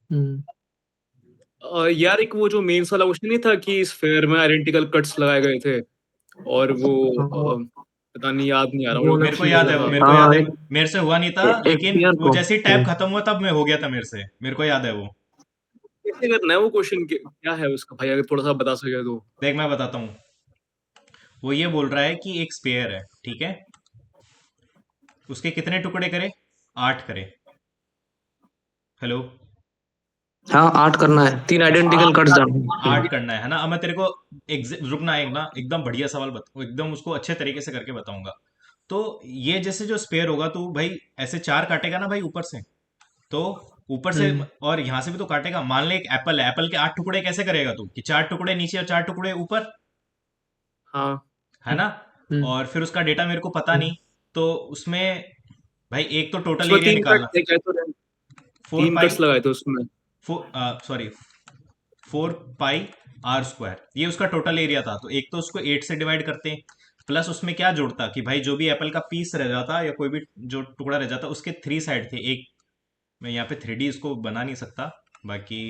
हम्म
यार एक वो जो मेंस वाला क्वेश्चन नहीं था कि स्फेयर में आइडेंटिकल कट्स लगाए गए थे, और वो
हाँ
पता नहीं, याद नहीं आ रहा
वो
वो
मेरे
अलग
को
चीज
याद
है।
है, वो
था।
मेरे को याद
हाँ,
है। मेरे से हुआ नहीं था,
एक
लेकिन
पेयर
वो
को।
जैसे ही टैब खत्म हुआ तब मैं हो गया था मेरे से। मेरे को याद है वो।
कैसे करना है वो क्वेश्चन, क्या है उसका भाई, अगर थोड़ा सा बता सके तो।
देख मैं बताता हूँ। वो ये बोल रहा है कि एक स्पेयर है, ठीक है, उसके कितने टुकड़े करे, 8 करे। हेलो,
हाँ 8 करना है, 3 आइडेंटिकल कट्स डालना
8 करना है ना। अब मैं तेरे को रुकना एक ना, एकदम बढ़िया सवाल एकदम उसको अच्छे तरीके से करके बताऊंगा। तो ये जैसे जो स्पेयर होगा, तो भाई ऐसे 4 काटेगा ना भाई ऊपर से, तो ऊपर से और यहाँ से भी तो काटेगा। मान ले एक एप्पल है, एप्पल के 8 टुकड़े कैसे करेगा तू, कि 4 टुकड़े नीचे और 4 टुकड़े ऊपर,
हाँ
है ना।
हम्म,
और फिर उसका डेटा मेरे को पता नहीं, तो उसमें भाई एक तो टोटल
उसमें
एरिया
3
निकालना।
कट थे, तो
4
3
पाई
कट्स लगाए थे उसमें।
सॉरी 4 पाई r² ये उसका टोटल एरिया था। तो एक तो उसको 8 से डिवाइड करते हैं, प्लस उसमें क्या जोड़ता कि भाई जो भी एप्पल का पीस रह जाता या कोई भी जो टुकड़ा रह जाता, उसके 3 साइड थे। एक मैं यहाँ पे 3D इसको बना नहीं सकता, बाकी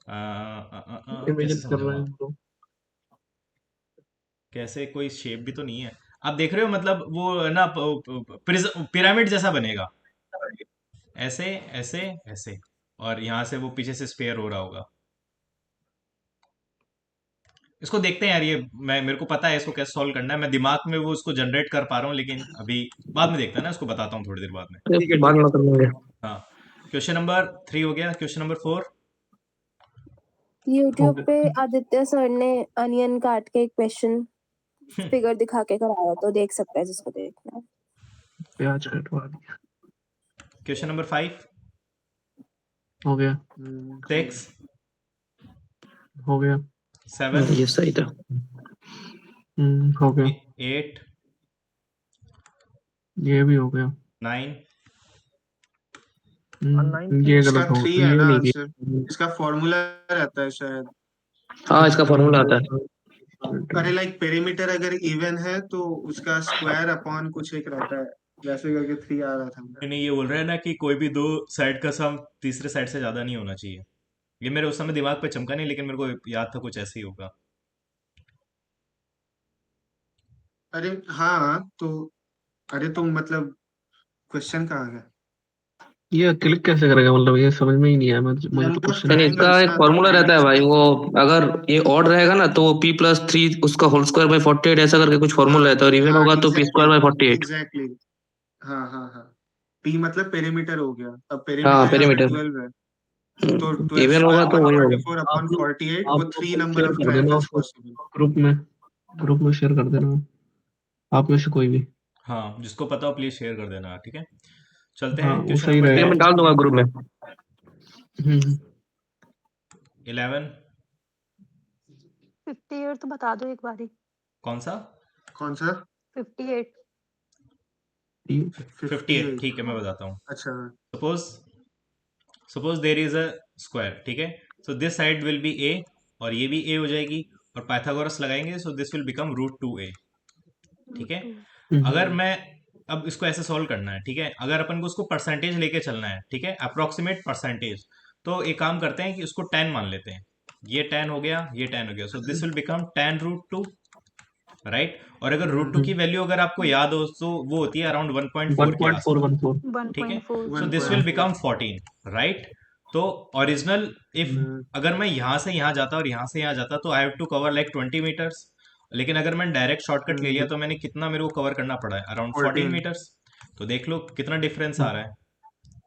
कैसे
इमेजिन कर रहे
समझाऊंगा,
हैं तो।
कैसे, कोई शेप भी तो नहीं है। आप देख रहे हो, मतलब वो है ना, पिरामिड जैसा बनेगा, ऐसे ऐसे ऐसे, और यहाँ से वो पीछे से स्पेयर हो रहा होगा। इसको देखते हैं यार, ये मैं मेरे को पता है इसको कैसे सॉल्व करना है, मैं दिमाग में वो उसको जनरेट कर पा रहा हूँ, लेकिन अभी बाद में देखते हैं ना, इसको बताता हूँ थोड़ी देर बाद में।
ठीक है
बाद
ठीक है।
में कर लेंगे।
हाँ, क्वेश्चन नंबर 3 हो गया। Question number 4।
यूट्यूब पे आदित्य सर ने अनियन काट के एक क्वेश्चन फिगर दिखा के कराया, तो देख सकता है जिसको देखना है।
प्याज कटवा दिया।
क्वेश्चन नंबर 5,
हो गया
6,
हो गया
7,
ये सही था।
हो गया
8,
ये भी हो गया
9,
ये
इसका
गलत हो
3
ये
है ना
नहीं
आंसर,
किया।
इसका फॉर्मूला रहता है शायद।
हाँ इसका फॉर्मूला आता है।
अरे लाइक पेरीमीटर अगर इवन है तो उसका स्क्वायर अपॉन कुछ एक रहता है, वैसे करके 3 आ रहा था मेरा।
नहीं, ये बोल रहे हैं ना कि कोई भी दो साइड का सम तीसरे साइड से ज्यादा नहीं होना चाहिए। ये मेरे उस समय दिमाग पे चमका नहीं, लेकिन मेरे को याद था कुछ ऐसे ही होगा।
अरे हाँ तो, अरे तो मतलब क्वेश्चन कहाँ गया?
ये क्लिक कैसे करेगा, मतलब ये समझ में ही नहीं आया मुझे तो
नंबर ऑफ
क्वेश्चन।
नहीं इसका
ट्रायंगल्स
एक
ना, तो
फॉर्मूला रहता है
ट्रायंगल्स
भाई,
का।
वो अगर ये ऑड रहेगा ना तो p+3 उसका होल स्क्वायर बाय 48 ऐसा करके कुछ फॉर्मूला रहता है, और इवन
हाँ
होगा तो p
exactly
square by 48।
Exactly, हाँ हाँ हाँ। पी मतलब पेरीमीटर हो गया, अब
हाँ
पेरीमीटर यहाँ पे
पेरीमीटर।
12 है, तो 12
इवन
स्क्वायर
होगा तो वही होगा।
144
आप
अपॉन
लोग
48,
आप
वो
लोग
3
को
नंबर
शेयर
ऑफ
कर देना
ट्रायंगल्स
उसको
पॉसिबल।
ग्रुप में शेयर कर देना, आप में से कोई भी।
हाँ, जिसको पता हो प्लीज शेयर कर देना, ठीक है। चलते
हाँ
हैं
वो
क्वेश्चन
सही
नंबर
ठीक है
रहेगा।
मैं डाल दूंगा ग्रुप में।
11।
58 तो बता दो एक बारी।
कौन सा?
कौन सा?
58।
58, ठीक है, मैं
हाँ।
बताता हूँ।
अच्छा
suppose there is a square, ठीक है। So this side will be a, और ये भी ए हो जाएगी, और पाइथागोरस लगाएंगे, so this will become √2a, ठीक है। अगर मैं अब इसको ऐसे सॉल्व करना है, ठीक है, अगर अपन को उसको परसेंटेज लेके चलना है, ठीक है, अप्रोक्सीमेट परसेंटेज, तो एक काम करते हैं कि उसको 10 मान लेते हैं। ये 10 हो गया, ये 10 हो गया, so this will become 10√2, right. और अगर √2 की वैल्यू अगर आपको याद हो, तो वो होती है अराउंड 1.4 के आसपास,
1.414।
ठीक है।
1.4।
So this will
1.4।
Become 14, right. तो ओरिजिनल, इफ अगर मैं यहाँ से यहाँ जाता और यहाँ से यहाँ जाता, तो I have to cover like 20 meters, लेकिन अगर मैंने डायरेक्ट शॉर्टकट ले लिया, तो मैंने कितना मेरे को कवर करना पड़ा है, अराउंड 14 मीटर्स। तो देख लो कितना डिफरेंस आ रहा है,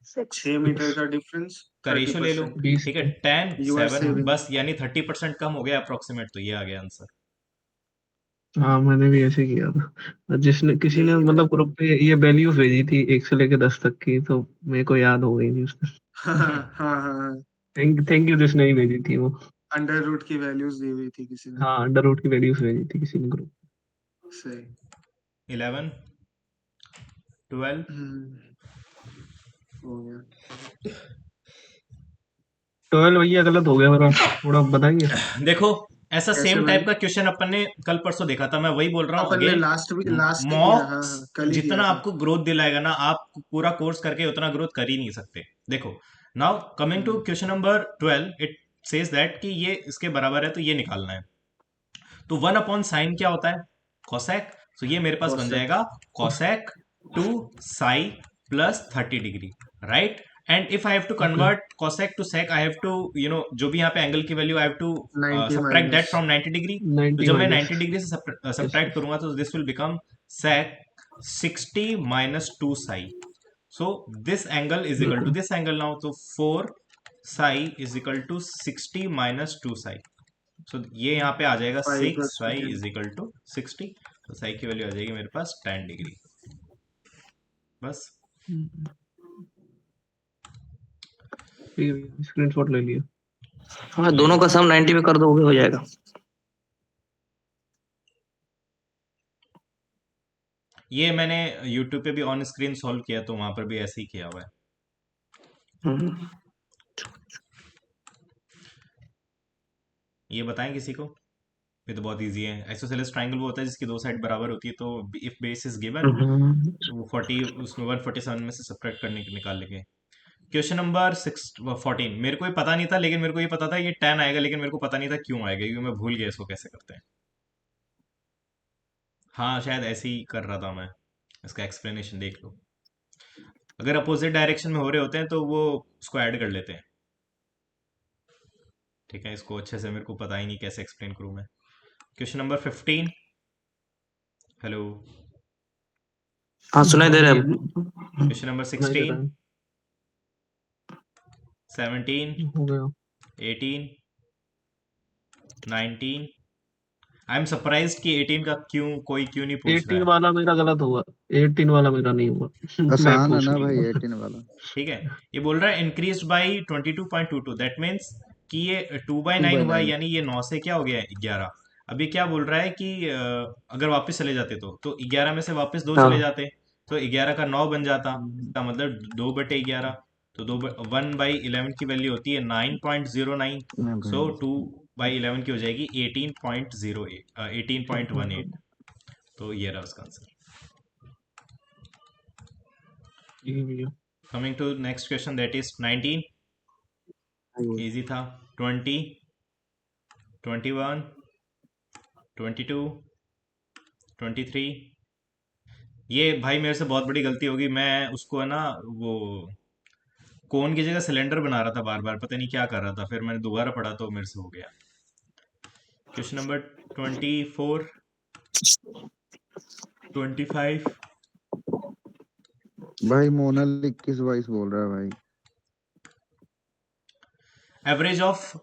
6 मीटर का डिफरेंस,
का रेशियो ले लो,
30%।
20
ठीक है। 10
यू आर
7
सेविंग।
बस, यानी 30% कम हो गया अप्रोक्सीमेट, तो ये आ गया आंसर।
हाँ मैंने भी ऐसे किया था, जिसने किसी ने मतलब ग्रुप पे ये वैल्यूज भेजी थी 1 से लेकर 10 तक की, तो मेरे को याद हो गई थी उसने।
हाँ हाँ हाँ,
थैंक यू जिसने ही भेजी थी वो।
अंडर रूट की वैल्यूज दी हुई थी किसी ने।
हाँ अंडर रूट की वैल्यूज भेजी थी किसी ने ग्रुप।
सही।
11 12
हो गया।
12 भैया गलत हो गया मेरा, थोड़ा बताएंगे।
देखो, ऐसा
कैसे
सेम
भाई?
टाइप का क्वेश्चन अपन ने कल परसों देखा था, मैं वही बोल रहा हूँ
अपन ने
अगेन।
लास्ट किया, हाँ
मॉक्स
हाँ कल ही किया
जितना
था।
आपको ग्रोथ दिलाएगा ना, आप पूरा कोर्स करके उतना ग्रोथ कर ही नहीं सकते। देखो, now coming to question number 12, it says that कि ये इसके बराबर है, तो ये निकालना है। तो 1/sin क्या होता है? कॉसेक। तो ये मेरे पास बन
Cosec।
जाएगा cosec 2 psi plus 30 degree, right. And if I have to convert cosec to sec, I have to जो भी यहाँ पे एंगल की value, I have to
90
subtract that
minus.
From 90 degree. तो
90
जब मैं
माइनस
90 डिग्री से सब्ट्रैक्ट करूंगा, तो this will become sec 60 - 2 psi, so this angle is equal to this angle now, तो 4 psi is equal to 60 minus 2 psi. So ये यहाँ पे आ जाएगा
5
6
plus
psi
10.
Is equal to 60, तो साई की वैल्यू आ जाएगी मेरे पास 10 डिग्री। बस
ठीक है, स्क्रीनशॉट ले लिया।
हाँ, दोनों का सम 90 में कर दोगे हो जाएगा।
ये मैंने YouTube पे भी ऑन स्क्रीन सॉल्व किया, तो वहां पर भी ऐसे ही किया हुआ है।
हम्म,
ये बताएं किसी को, ये तो बहुत इजी है। आइसोसेलेस ट्रायंगल वो होता है जिसकी दो साइड बराबर होती है, तो if base is given
hmm,
वो 40 उसमें 147 में से सब्ट्रैक्ट करने के निकाल लेंगे। क्वेश्चन नंबर 14, मेरे को ये पता नहीं था, लेकिन मेरे को ये पता था ये 10 आएगा, लेकिन मेरे को पता नहीं था क्यों आएगा, क्योंकि मैं भूल गया इसको कैसे करते हैं। हाँ, शायद ऐसे ही कर रहा था मैं। इसका एक्सप्लेनेशन देख लो। अगर अपोजिट डायरेक्शन में हो रहे होते हैं तो वो उसको ऐड कर लेते हैं। ठीक है, इसको अच्छे से मेरे को पता ही नहीं कैसे एक्सप्लेन करूं मैं। Question number 15। हेलो,
हाँ सुनाई दे रहा है।
क्वेश्चन नंबर
सुनाई दे
16,
रहा है।
17,
हो गया।
18, 19। आई एम सरप्राइज कि 18 का कोई क्यों नहीं पूछ रहा
18
है।
वाला मेरा गलत हुआ, 18 वाला मेरा नहीं हुआ। मैं
आसान है
पूछ
ना
लिया
भाई
था।
18 वाला।
ठीक है, ये बोल रहा है इंक्रीज बाई 22.22, दैट मीन्स कि ये 2/9 हुआ है,
2/9।
यानी ये 9 से क्या हो गया 11। अब ये क्या बोल रहा है कि अगर वापस चले जाते तो 11 में से वापस 2 चले
हाँ,
जाते तो 11 का 9 बन जाता, इसका मतलब 2/11। तो 1/11 की वैल्यू होती है 9.09,
ना
सो
भाई
2/11 की हो जाएगी 18.08, 18.18। तो ये रहा उसका आंसर।
ठीक है भैया।
Coming to next question, that is 19। Easy था। 20, 21, 22, 23। ये भाई मेरे से बहुत बड़ी गलती होगी, मैं उसको है ना वो कोन की जगह सिलेंडर बना रहा था, बार बार पता नहीं क्या कर रहा था, फिर मैंने दोबारा पढ़ा तो मेरे से हो गया। Question number 24, 25।
भाई मोनल 21 22 बोल रहा है भाई।
Average of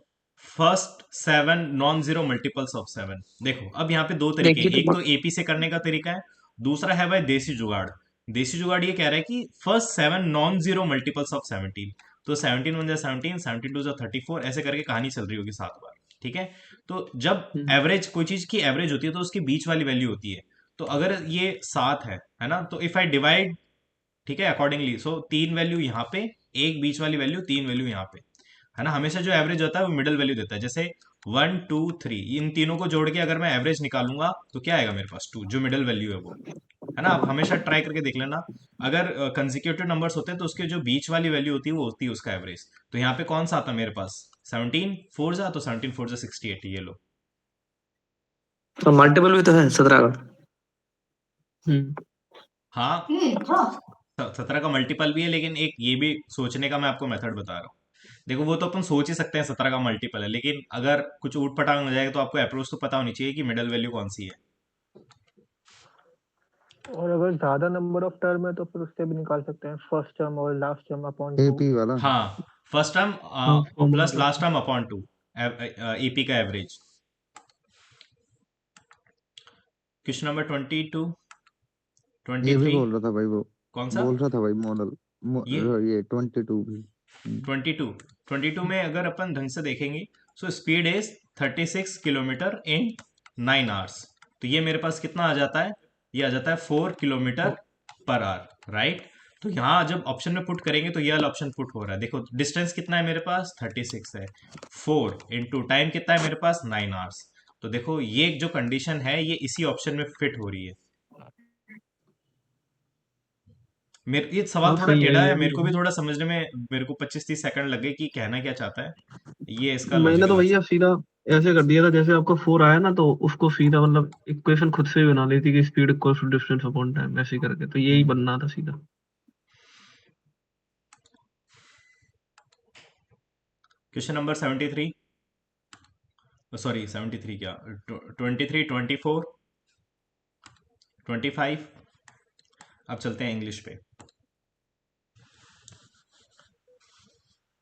first 7 non zero multiples of 7। देखो अब यहाँ पे दो तरीके हैं,
देखिए
एक
तो
तो एपी से करने का तरीका है, दूसरा है भाई देसी जुगाड़। देसी जुगाड़ ये कह रहा है कि first 7 non zero multiples of 17, तो 17 1 17, 17 2 34, ऐसे करके कहानी चल रही होगी 7 बार। ठीक है, तो जब एवरेज कोई चीज की एवरेज होती है तो उसकी बीच वाली वैल्यू होती है। तो अगर ये 7 है ना, तो इफ आई डिवाइड, ठीक है, अकॉर्डिंगली, सो 3 वैल्यू यहाँ पे, एक बीच वाली वैल्यू, 3 वैल्यू यहाँ पे, है ना। हमेशा जो एवरेज होता है वो मिडल वैल्यू देता है, जैसे 1 2 3, इन तीनों को जोड़ के अगर मैं एवरेज निकालूंगा तो क्या आएगा मेरे पास 2, जो मिडल वैल्यू है वो, है ना। आप हमेशा ट्राई करके देख लेना, अगर कंसेक्यूटिव नंबर्स होते हैं तो उसके जो बीच वाली वैल्यू होती है वो होती है उसका एवरेज। तो यहाँ पे कौन सा आता है मेरे पास, 17 4 जा, तो 17 4 जा 68, ये लो।
तो मल्टीपल भी तो है 17 का।
हाँ, 17 का मल्टीपल भी है, लेकिन एक ये भी सोचने का मैं आपको मेथड बता रहा हूँ। देखो वो तो अपन सोच ही सकते हैं 17 का मल्टीपल है, लेकिन अगर कुछ ऊट पटांग हो जाएगा तो आपको अप्रोच तो पता होनी चाहिए कि मिडल वैल्यू कौन सी है।
और अगर ज्यादा नंबर ऑफ टर्म है तो फिर उससे भी निकाल सकते हैं, फर्स्ट टर्म और लास्ट टर्म अपॉन 2।
एपी वाला।
हाँ, फर्स्ट टर्म
हाँ,
plus
formula
last term upon 2, AP का एवरेज। क्वेश्चन नंबर 22,
ये भी
23।
बोल रहा था भाई वो,
कौन सा?
बोल रहा था भाई मोनल।
ये
ये 22 भी।
22 में अगर अपन ढंग से देखेंगे, so speed is 36 kilometre in 9 hours. तो ये मेरे पास कितना आ जाता है, ये आ जाता है 4 किलोमीटर पर आवर, राइट। तो यहाँ जब ऑप्शन में पुट करेंगे तो ये वाला ऑप्शन पुट हो रहा है। देखो डिस्टेंस कितना है मेरे पास, 36 है, 4 इंटू टाइम कितना है मेरे पास, 9 आवर्स। तो देखो ये जो कंडीशन है ये इसी ऑप्शन में फिट हो रही है। मेरे ये सवाल
हाँ
थोड़ा
सही है,
टेढ़ा
ये
है,
भी
मेरे को
है।
भी थोड़ा समझने में मेरे को 25-30 सेकंड लगे कि कहना क्या चाहता है। ये इसका
मैंने तो
लॉजिकल
भैया
आंसर।
सीधा ऐसे कर दिया था, जैसे आपका 4 आया ना तो उसको सीधा मतलब इक्वेशन खुद से ही बना ली थी कि speed equals to distance upon time, ऐसे ही करके तो यही बनना था सीधा।
क्वेश्चन नंबर 73, सॉरी 73 क्या, 23, 24, 25। अब चलते हैं इंग्लिश पे।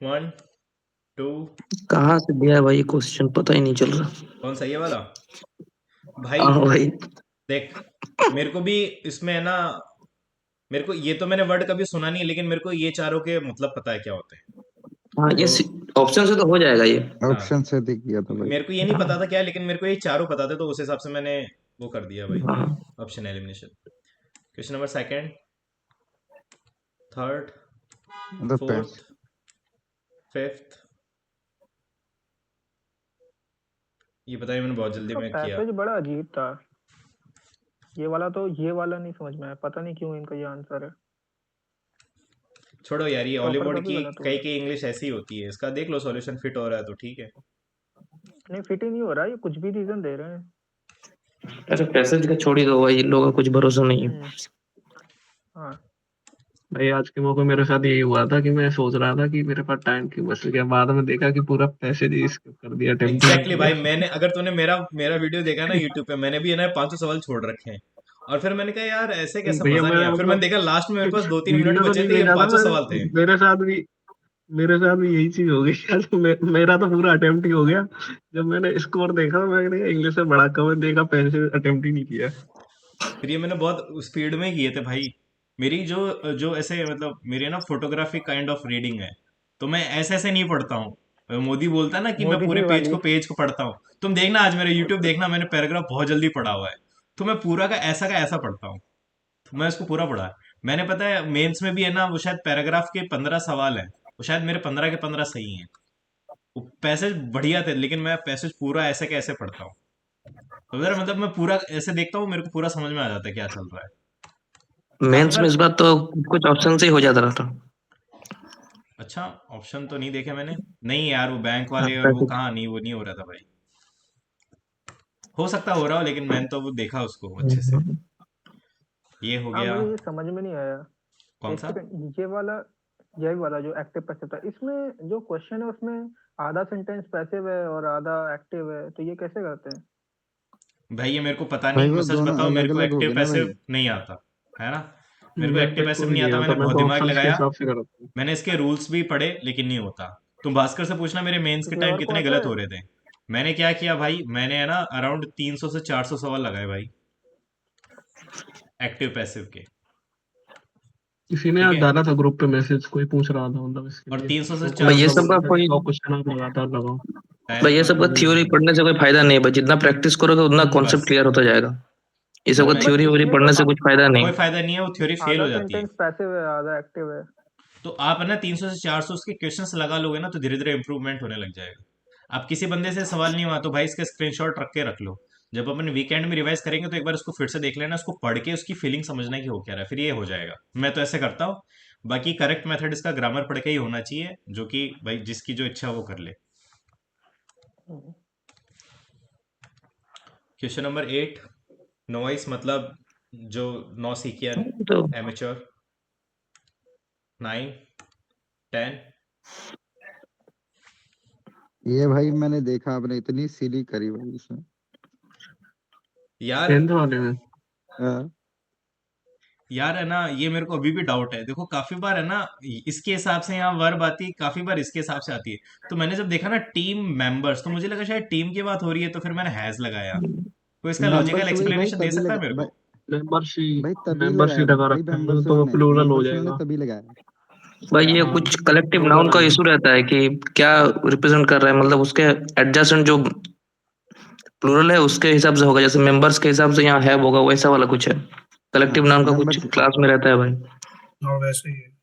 1 2
कहाँ से दिया है भाई क्वेश्चन, पता ही नहीं चल रहा।
कौन सा ये वाला भाई?
हाँ भाई,
देख, मेरे को भी इसमें है ना, मेरे को ये तो मैंने वर्ड कभी सुना नहीं, लेकिन मेरे को ये चारों के मतलब पता है क्या होते हैं।
हाँ ये
तो
ऑप्शन से तो हो जाएगा ये।
हाँ,
ऑप्शन से दिख गया था भाई।
मेरे को ये नहीं पता था क्या, लेकिन मेरे को ये चारों पता थे, तो उस हिसाब से मैंने वो कर दिया भाई,
हाँ
option elimination. Question number second, third,
मतलब
फोर्थ, फिफ्थ। ये बताइए, मैंने बहुत जल्दी
तो
में किया।
पैसेज बड़ा अजीब था। ये वाला नहीं समझ में आया, पता नहीं क्यों इनका ये आंसर है।
छोड़ो यार, ये
टॉपर
हॉलीवुड
का भी
की
गलत हुआ
कई
है।
कई इंग्लिश ऐसी होती है। इसका देख लो सॉल्यूशन, फिट हो रहा है तो ठीक है।
नहीं, फिट ही नहीं हो रहा, ये कुछ भी रीजन दे रहे हैं।
अरे पैसेज का छोड़ ही दो भाई, इन लोगों का कुछ भरोसा नहीं है।
हाँ,
भाई आज के मौके मेरे साथ यही हुआ था कि मैं सोच रहा था कि मेरे पास टाइम क्यों बच गया, बाद में देखा कि पूरा पैसेज ही स्किप कर दिया, अटेम्प्ट ही नहीं
एग्जैक्टली
किया।
भाई, मैंने, अगर तूने मेरा वीडियो देखा ना यूट्यूब पे, मैंने भी है ना 500 सवाल छोड़ रखे हैं। और फिर मैंने कहा यार ऐसे
नहीं
कैसा
भैया,
मजा नहीं
मैं
आया। फिर मैंने
मतलब
देखा लास्ट में मेरे पास 2-3 मिनट
वीडियो तो
बचे
नहीं
थे, ये
देखा था
500
मैंने,
सवाल थे।
मेरे साथ भी यही चीज हो गई यार। तो मेरा तो पूरा अटेम्प्ट ही हो गया। जब मैंने स्कोर देखा तो मैंने कहा इंग्लिश से बड़ा कम है, देखा पैसे अटेम्प्ट ही नहीं किया।
फिर ये मैंने बहुत स्पीड में किए थे भाई। मेरी जो जो ऐसे मतलब मेरी ना फोटोग्राफी काइंड ऑफ रीडिंग है, तो मैं ऐसे ऐसे नहीं पढ़ता हूँ। मोदी बोलता है ना कि मैं
मोदी
पूरे
जी
पेज
वाली।
को पढ़ता हूँ। तुम देखना आज मेरे यूट्यूब देखना, मैंने पैराग्राफ बहुत जल्दी पढ़ा हुआ है। तो मैं पूरा का ऐसा पढ़ता हूँ। तो मैं इसको पूरा पढ़ा है। मैंने, पता है मेंस में भी है ना, वो शायद पैराग्राफ के 15 सवाल हैं, वो शायद मेरे 15 के 15 सही हैं। वो पैसेज बढ़िया थे, लेकिन मैं पैसेज पूरा ऐसे कैसे पढ़ता हूँ। तो मेरा मतलब मैं पूरा ऐसे देखता हूँ, मेरे को पूरा समझ में आ जाता है क्या चल रहा है। काफी
मेंस में
बार।
इस बार तो कुछ ऑप्शन से ही हो जाता रहा था।
अच्छा, ऑप्शन तो नहीं देखे मैंने। नहीं यार, वो बैंक
हाँ,
वाले और वो
पैसेज।
कहाँ, नहीं वो नहीं हो रहा था भाई। हो सकता हो रहा हो, लेकिन मैंने तो वो देखा उसको अच्छे से। ये हो
हाँ,
गया।
मुझे ये समझ में नहीं आया।
कौन
एक
सा?
सेकंड, यही वाला जो एक्टिव पैसिव था, इसमें जो क्वेश्चन है उसमें आधा सेंटेंस पैसिव है और आधा एक्टिव है, तो ये कैसे करते हैं?
भाई ये मेरे को पता
भाई
नहीं, मैं
वो
सच
दोनों
बताऊं, मेरे
अलग
को
अलग हो
एक्टिव
गए ना भाई।
पैसिव नहीं आता है ना। मेरे को
मैं
एक्टिव
को
पैसिव
भी
नहीं
नहीं
आता,
आता,
मैंने
मैं
बहुत
तो
दिमाग
ऑप्शंस के
लगाया।
हिसाब से करता हूँ।
मैंने इसके रूल्स भी पढ़े, लेकिन नहीं होता। तुम भास्कर से पूछना मेरे मेंस के
किसी
टाइम
और को
कितने
आता
गलत
है?
हो रहे थे। मैंने क्या किया भाई, मैंने है ना अराउंड 300 से 400 सवाल लगाए भाई, एक्टिव पैसिव के।
किसी ने
ठीक
आज
है,
डाला था ग्रुप पे मैसेज, कोई पूछ रहा था मतलब इसके
और
लिए,
300 से
तो कोई
भाई ये
बंदा
400
सब
बोल
का
रहा था कि
कोई
100 क्वेश्चन आप लगातार लगाओ।
भाई ये सब का
तो
थ्योरी पढ़ने से कोई फायदा नहीं है भाई, जितना प्रैक्टिस करोगे उतना कॉन्सेप्ट
बस।
क्लियर होता जाएगा। ये सब
तो
का
मैं,
थ्योरी वोरी
इसमें तो
पढ़ने से कुछ फायदा नहीं।
कोई फायदा नहीं है, वो थ्योरी फेल
आधा
हो जाती है।
सेंटेंस पैसिव है, आधा एक्टिव है।
तो आप है ना 300 से 400 उसके क्वेश्चंस लगा लोगे ना, तो धीरे धीरे इंप्रूवमेंट होने लग जाएगा। आप किसी बंदे से सवाल नहीं हुआ तो भाई इसका स्क्रीनशॉट रख के रख लो। जब अपन वीकेंड में रिवाइज करेंगे तो एक बार उसको फिर से देख लेना, उसको पढ़ के उसकी फीलिंग समझना कि हो क्या रहा है, फिर ये हो जाएगा। मैं तो ऐसे करता हूँ। बाकी करेक्ट मेथड इसका ग्रामर पढ़ के ही होना चाहिए, जो कि भाई जिसकी जो इच्छा वो कर ले। क्वेश्चन नंबर 8, नॉइस मतलब जो नौसिखियन,
तो
एमेच्योर। 9, 10।
ये भाई मैंने देखा, आपने इतनी सिली करी भाई इसमें।
यार,
10th वाले में
हाँ।
यार है ना, ये मेरे को अभी भी डाउट है। देखो काफी बार है ना, इसके हिसाब से यहाँ वर्ब आती है, काफी बार इसके हिसाब से आती है। तो मैंने जब देखा ना टीम मेंबर्स, तो मुझे लगा शायद टीम की बात हो रही है, तो फिर मैंने हैज लगाया। कोई इसका लॉजिकल
मेंबर्स वही भाई
एक्सप्लेनेशन दे
तभी
सकता है
लगा
मेरे
भाई,
को?
भाई तभी
मेंबर्स ही
लगाया
लगा
भाई,
रखा है
मेंबर्स
तो वो
ने
प्लूरल हो
मेंबर्स ने
जाएगा।
तभी लगाया।
भाई
क्या?
ये
हाँ,
कुछ कलेक्टिव
प्लूरल
नाउन
आ
का
जाएगा।
इशू रहता है कि क्या रिप्रेजेंट कर रहा है, मतलब उसके एडजेसेंट जो प्लूरल है उसके हिसाब से होगा, जैसे मेंबर्स के हिसाब से यहाँ हैव होगा, वैसा वाला कुछ है।
हाँ
कलेक्टिव नाउन का कुछ
मेंबर्स।
क्लास में रहता है भाई।
हाँ वैसे ही है।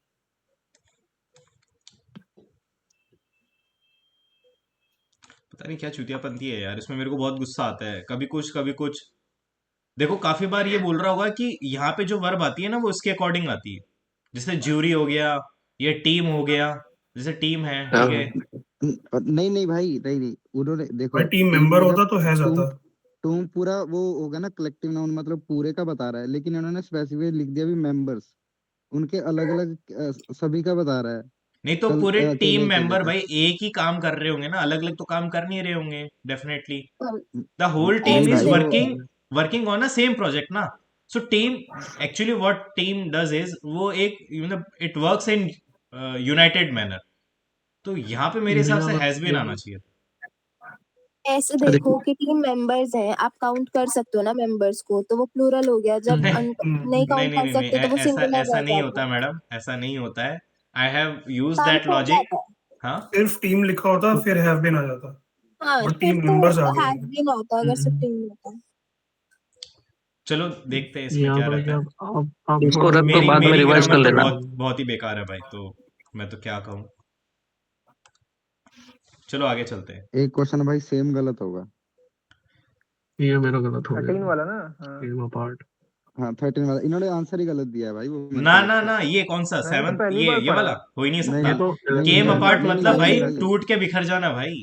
पता नहीं क्या चूतियापंती है यार इसमें, मेरे को बहुत गुस्सा आता है। कभी कुछ कभी कुछ। देखो काफी बार ये बोल रहा होगा कि यहाँ पे जो वर्ब आती है ना, वो इसके अकॉर्डिंग आती है। जैसे ज्यूरी हो गया, ये टीम हो गया। जैसे टीम है, ठीक है।
हाँ,
नहीं नहीं भाई, नहीं नहीं, उन्होंने
भाई
देखो
टीम
टीम
मेंबर
मतलब
होता तो है
तुम
जाता।
तुम पूरा वो होगा ना, कलेक्टिव नाउन मतलब पूरे का बता रहा है, लेकिन इन्होंने स्पेसिफिक लिख दिया भी मेंबर्स, उनके अलग अलग सभी का बता रहा है।
नहीं तो
कल
पूरे टीम
अकेले अकेले
मेंबर
का।
भाई एक ही काम कर रहे होंगे ना, अलग अलग तो काम कर नहीं रहे होंगे डेफिनेटली। द होल
नहीं
टीम
ऐसे
इज
भाई वो
working, working on a same project ना। So team, actually what team does is, वो एक मतलब it works in united manner. तो यहाँ पे मेरे हिसाब से हैज बीन आना चाहिए।
ऐसे देखो कि टीम मेंबर्स हैं, आप काउंट कर सकते हो ना मेंबर्स को, तो वो प्लूरल हो गया। जब
नहीं
नहीं
नहीं
काउंट
नहीं
कर
नहीं नहीं,
सकते तो वो
ऐसा
सिंगुलर
ऐसा
रह
नहीं
जाता
होता
है,
मैडम, ऐसा नहीं होता है। I have use
count
that
हो
लॉजिक।
जाता है।
हाँ
सिर्फ टीम लिखा होता फिर हैव बीन आ जाता,
हाँ,
और
फिर
टीम
तो
मेंबर्स आ गए।
हैज बीन होता अगर सिर्फ टीम में होता।
चलो देखते हैं इसमें
यहाँ
क्या
पर
रहता
क्या
है।
आप
इसको
थोड़ा
रख
सा
दो,
मेरी
बाद में
मेरी
रिवाइज कर
ग्रामर तो
लेना।
बहुत ही बेकार है भाई, तो मैं तो क्या कहूँ। चलो आगे चलते हैं।
एक क्वेश्चन भाई सेम गलत होगा।
ये मेरा गलत हो
13
गया।
वाला ना। हाँ
टीम अपार्ट।
हाँ 13 वाला इन्होंने आंसर ही गलत दिया है भाई, वो मेरे
ना
को
ना
लगता
ना,
है।
ये कौन सा
मैंने तो
7th,
पहली बार
ये
पढ़ा
वाला
है।
हो ही नहीं
नहीं
सकता।
ये तो
नहीं
केम
11
अपार्ट
11
मतलब भाई
11 भाई।
टूट के बिखर जाना भाई।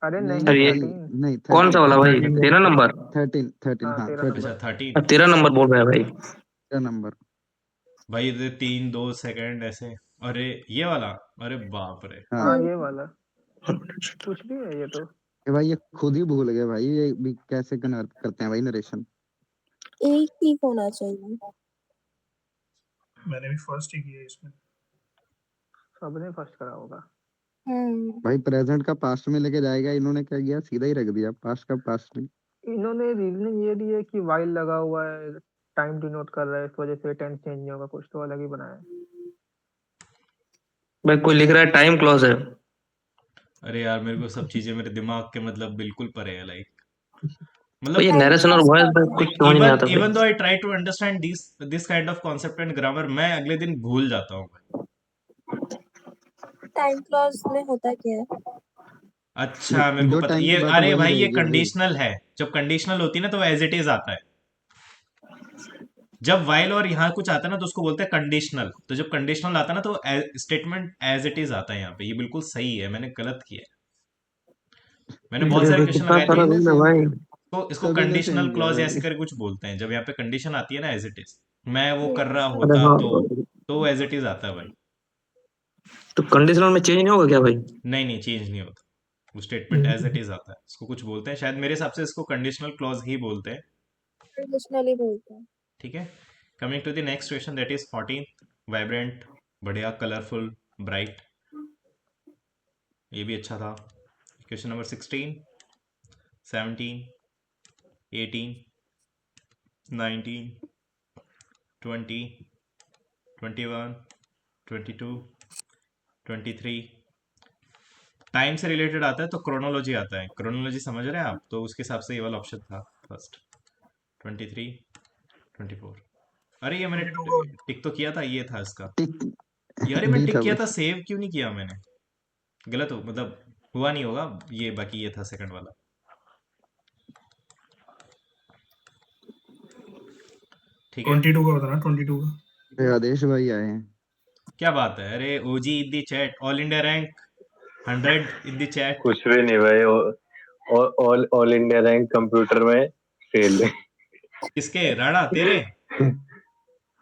अरे
नहीं
नहीं,
अरे ये
13।
नहीं
कौन सा
13
वाला भाई,
13
13 नंबर?
13
हाँ
हाँ
13
13
अच्छा
नंबर।
13।
13 नंबर बोल रहा है भाई।
13 नंबर।
भाई ये 3 2 सेकंड ऐसे। अरे ये वाला, अरे बाप रे।
हाँ
हाँ ये वाला कुछ भी है ये तो।
ये भाई ये खुद ही भूल गए भाई, ये भी कैसे कन्वर्ट करते हैं भाई नरेशन।
एक ही होना चाहिए।
मैंने भी फर्स्ट ही किया इसमें।
सबने फर्स्ट करा होगा।
भाई प्रेजेंट का पास्ट में लेके जाएगा, इन्होंने क्या किया सीधा ही रख दिया पास्ट का पास्ट में।
इन्होंने रीजनिंग ये दी है कि वाइल लगा हुआ है, टाइम डिनोट कर रहा है, इस वजह से टेंस चेंज नहीं होगा, कुछ तो अलग ही बनाया है।
भाई कोई लिख रहा है टाइम क्लॉज है।
अरे यार मेरे को सब चीजें मेरे दिमाग के मतलब बिल्कुल परे है, लाइक
तो ये
मतलब
टाइम
नरेशन और
पास
वॉइस भाई
करते हैं।
कुछ समझ नहीं
इवन
आता भाई।
Even though I try to understand this kind of concept and grammar, मैं अगले दिन भूल जाता हूँ भाई।
टाइम क्लॉज में होता क्या है?
अच्छा मेरे को
जो
पता,
टाइम की
ये
बात है
अरे
वही
भाई ये
रहेगी अभी।
कंडीशनल है। जब कंडीशनल होती है ना तो एज इट इज आता है। जब वाइल और यहाँ कुछ आता है ना तो उसको बोलते हैं कंडीशनल। तो जब कंडीशनल आता है ना तो स्टेटमेंट एज इट इज आता है यहाँ पे। ये बिल्कुल सही है, मैंने गलत किया है। मैंने बहुत
अरे
सारे
भाई
क्वेश्चन
कितना
लगाए थे।
सारा
सभी ने
रूल है
सेम
भाई।
तो इसको
सभी ने
कंडीशनल
सेम किया
क्लॉज ऐसे
भाई।
करके कुछ बोलते हैं। जब यहाँ पे कंडीशन आती है ना एज इट इज, मैं वो कर रहा
अरे
होता
हाँ,
तो एज इट इज आता है भाई।
तो कंडीशनल में चेंज नहीं होगा क्या भाई?
नहीं नहीं, चेंज नहीं होता। वो स्टेटमेंट एज इट इज आता है। इसको कुछ बोलते हैं शायद, मेरे हिसाब से इसको कंडीशनल क्लॉज ही बोलते हैं।
कंडीशनली बोलते हैं।
ठीक है। Coming to the next question that is 14। Vibrant, बढ़िया, कलरफुल, ब्राइट, ये भी अच्छा था। Question number 16, 17, 18, 19, 20, 21, 22, 23। टाइम से रिलेटेड आता है तो क्रोनोलॉजी आता है। क्रोनोलॉजी समझ रहे हैं आप, तो उसके हिसाब से ये वाला ऑप्शन था फर्स्ट। 23, 24। अरे ये मैंने
22 का
टिक तो किया था, ये था इसका।
टिक
यार मैं
डी
टिक
था
किया था,
भाई।
सेव क्यों नहीं किया मैंने? गलत हो मतलब हुआ नहीं होगा ये, बाकी ये था सेकंड वाला। ठीक है।
22 का होता ना, 22 का।
ये आदेश भाई आए हैं।
क्या बात है? अरे OG in the chat, all India rank 100 in the chat.
कुछ भी नहीं भाई, all all India rank computer में फेल।
किसके? राणा तेरे?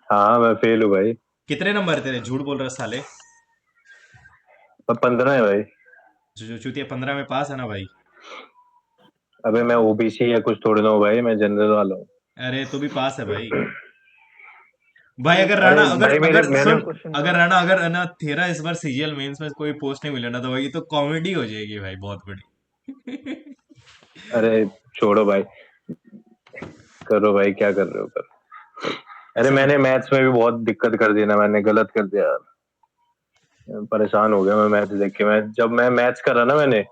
हाँ मैं फेल हूँ भाई।
कितने नंबर तेरे? झूठ बोल रहा साले।
15 है भाई।
जो चूतिया 15 में पास है ना भाई।
अबे मैं ओबीसी या कुछ थोड़ी ना हूँ भाई, मैं जनरल वाला हूँ।
अरे तू भी पास है भाई। भाई अगर
अरे
राणा, अगर
भाई
अगर
मैंने
सुन,
क्वेश्चन
अगर
था।
राणा अगर है ना तेरा इस बार सीजीएल मेंस में कोई पोस्ट नहीं मिला ना तो भाई ये तो कॉमेडी हो जाएगी भाई, बहुत बड़ी।
अरे छोड़ो भाई, करो भाई, क्या कर रहे हो कर। अरे
ऐसा
मैंने मैथ्स में भी बहुत दिक्कत कर दी ना, मैंने गलत कर दिया यार। परेशान हो गया मैं मैथ्स देख के। मैं जब मैं मैथ्स कर रहा ना मैंने,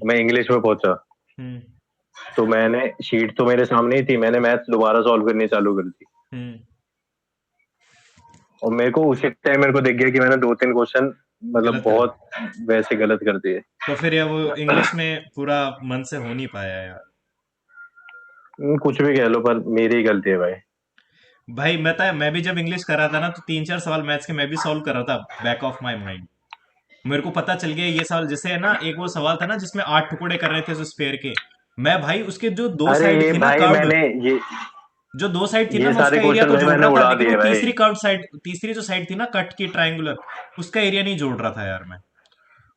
मैं इंग्लिश में पहुंचा
हम्म
तो मैंने शीट तो मेरे सामने ही थी, मैंने मैथ्स दोबारा सॉल्व करनी चालू कर दी।
हम्म।
और मेरे को उसी टाइम मेरे को दिख गया कि मैंने 2-3 क्वेश्चन मतलब
गलत कर
बहुत वैसे गलत कर दिए।
तो फिर ये वो इंग्लिश में पूरा मन से हो नहीं पाया यार।
कुछ भी कह लो पर मेरी ही गलती है भाई।
भाई मैं भी जब इंग्लिश कर रहा था ना तो 3 4 सवाल मैथ्स के मैं भी सॉल्व कर रहा था बैक ऑफ माई माइंड। मेरे को पता चल गया ये सवाल, जैसे है ना एक वो सवाल था ना जिसमें 8 टुकड़े कर रहे थे उस स्फेयर के। मैं भाई उसके जो दो
अरे
साइड
ये
थी ना
भाई
कर्व्ड,
मैंने
जो दो साइड थी ना
ये
मैं
सारे
उसका एरिया
क्वेश्चन
तो
भाई
जोड़
मैंने
रहा था,
उड़ा
लेकिन वो
दिए भाई।
तीसरी कर्व्ड साइड, तीसरी जो साइड थी ना कट की ट्रायंगुलर, उसका एरिया नहीं जोड़ रहा था यार मैं।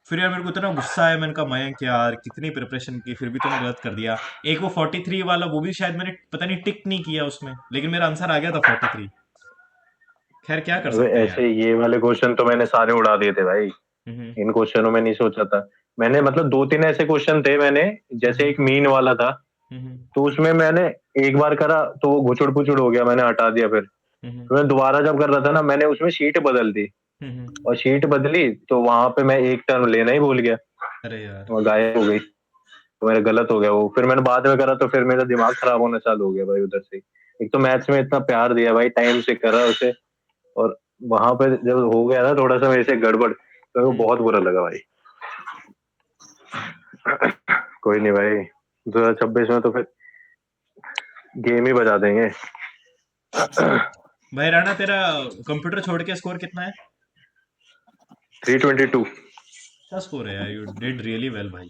फिर यार मेरे को इतना गुस्सा आया, मैंने कहा मयंक यार कितनी प्रिपरेशन की फिर भी तूने गलत कर दिया। एक वो 43 वाला वो भी शायद मैंने पता नहीं टिक नहीं किया उसमें, लेकिन मेरा आंसर आ गया था 43। खैर क्या कर
अबे
सकते हैं यार।
ऐसे ये वाले क्वेश्चन तो मैंने सारे उड़ा दिए थे भाई। इन क्वेश्चनों में नहीं सोचा था मैंने, मतलब 2-3 ऐसे क्वेश्चन थे मैंने, जैसे एक मीन वाला था, तो उसमें मैंने एक बार करा तो वो घुचुड़ पुचुड़ हो गया, मैंने हटा दिया। फिर मैं दोबारा जब कर रहा था ना, मैंने उसमें शीट बदल दी, और शीट बदली तो वहां पे मैं एक टर्न लेना ही भूल गया,
अरे यार,
और गायब हो गई, तो मेरा गलत हो गया वो। फिर मैंने बाद में करा तो फिर मेरा दिमाग खराब होना चालू हो गया भाई उधर से। एक तो मैथ्स में इतना प्यार दिया भाई, टाइम से करा उसे, और वहां पे जब हो गया ना थोड़ा सा मेरे से गड़बड़, तो मेरे को बहुत बुरा लगा भाई। कोई नहीं भाई, 2026 में तो फिर गेम ही बजा देंगे।
भाई राणा, तेरा कंप्यूटर छोड़ के स्कोर कितना है?
322।
अच्छा स्कोर है यार, यू डिड रियली वेल भाई।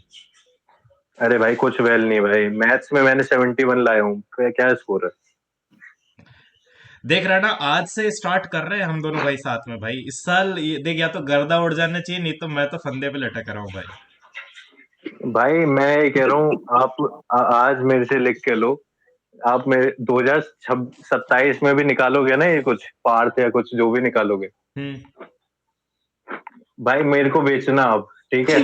अरे भाई कुछ वेल नहीं भाई, मैथ्स में मैंने 71 लाया हूँ, क्या स्कोर है।
देख राणा, आज से स्टार्ट कर रहे हैं हम दोनों भाई साथ में भाई। इस साल ये देख, या तो गर्दा उड़ जाना चाहिए, नहीं तो मैं तो फंदे पे लटक रहा हूँ भाई।
भाई मैं ये कह रहा हूँ, आप आज मेरे से लिख के लो, आप मेरे 2027 में भी निकालोगे ना ये कुछ पार्ट या कुछ जो भी निकालोगे, भाई मेरे को बेचना आप, ठीक है।